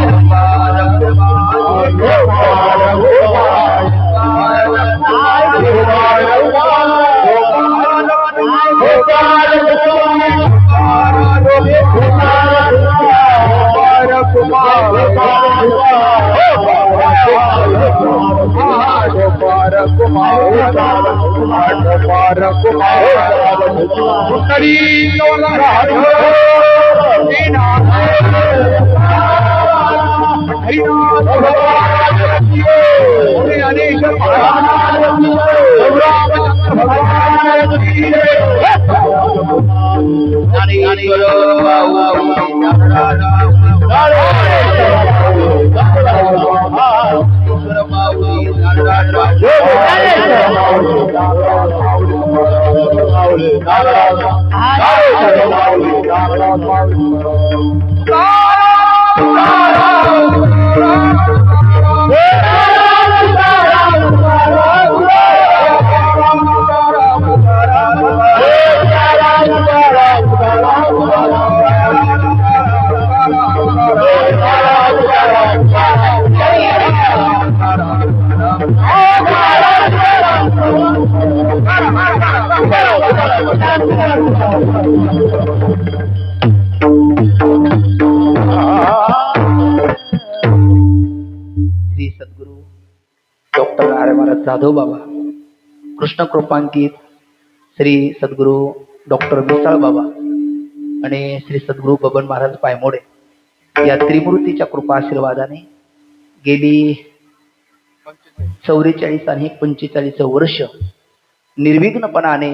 Speaker 2: श्री सद्गुरु डॉक्टर आर्य महाराज जाधव बाबा, कृष्ण कृपांकित श्री सद्गुरु डॉक्टर मिसाळ बाबा आणि श्री सद्गुरु बबन महाराज पायमोडे या त्रिमूर्तीच्या कृपा आशीर्वादाने गेली 44 आणि 45 वर्ष निर्विघ्नपणाने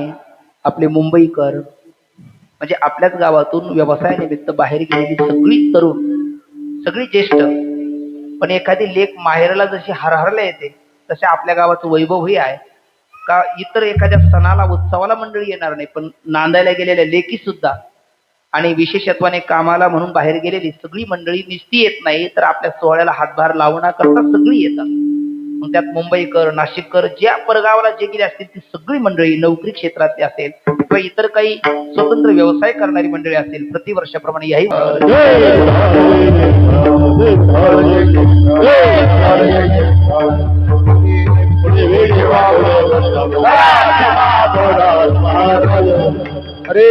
Speaker 2: आपले मुंबईकर म्हणजे आपल्याच गावातून व्यवसायानिमित्त बाहेर गेलेली सगळी तरुण, सगळी ज्येष्ठ, पण एखादी लेक माहेरला जशी हरहरला येते तसे आपल्या गावाचं वैभवही आहे का. इतर एखाद्या सणाला उत्सवाला मंडळी येणार नाही, पण नांदायला गेलेल्या लेकी सुद्धा आणि विशेषत्वाने कामाला म्हणून बाहेर गेलेली सगळी मंडळी नुसती येत नाही तर आपल्या सोहळ्याला हातभार लावण्याकरता सगळी येतात. मग त्यात मुंबईकर, नाशिककर, ज्या परगावाला जे गेले असतील ती सगळी मंडळी, नोकरी क्षेत्रातली असेल किंवा इतर काही स्वतंत्र व्यवसाय करणारी मंडळी असेल, प्रतिवर्षाप्रमाणे याही
Speaker 1: अरे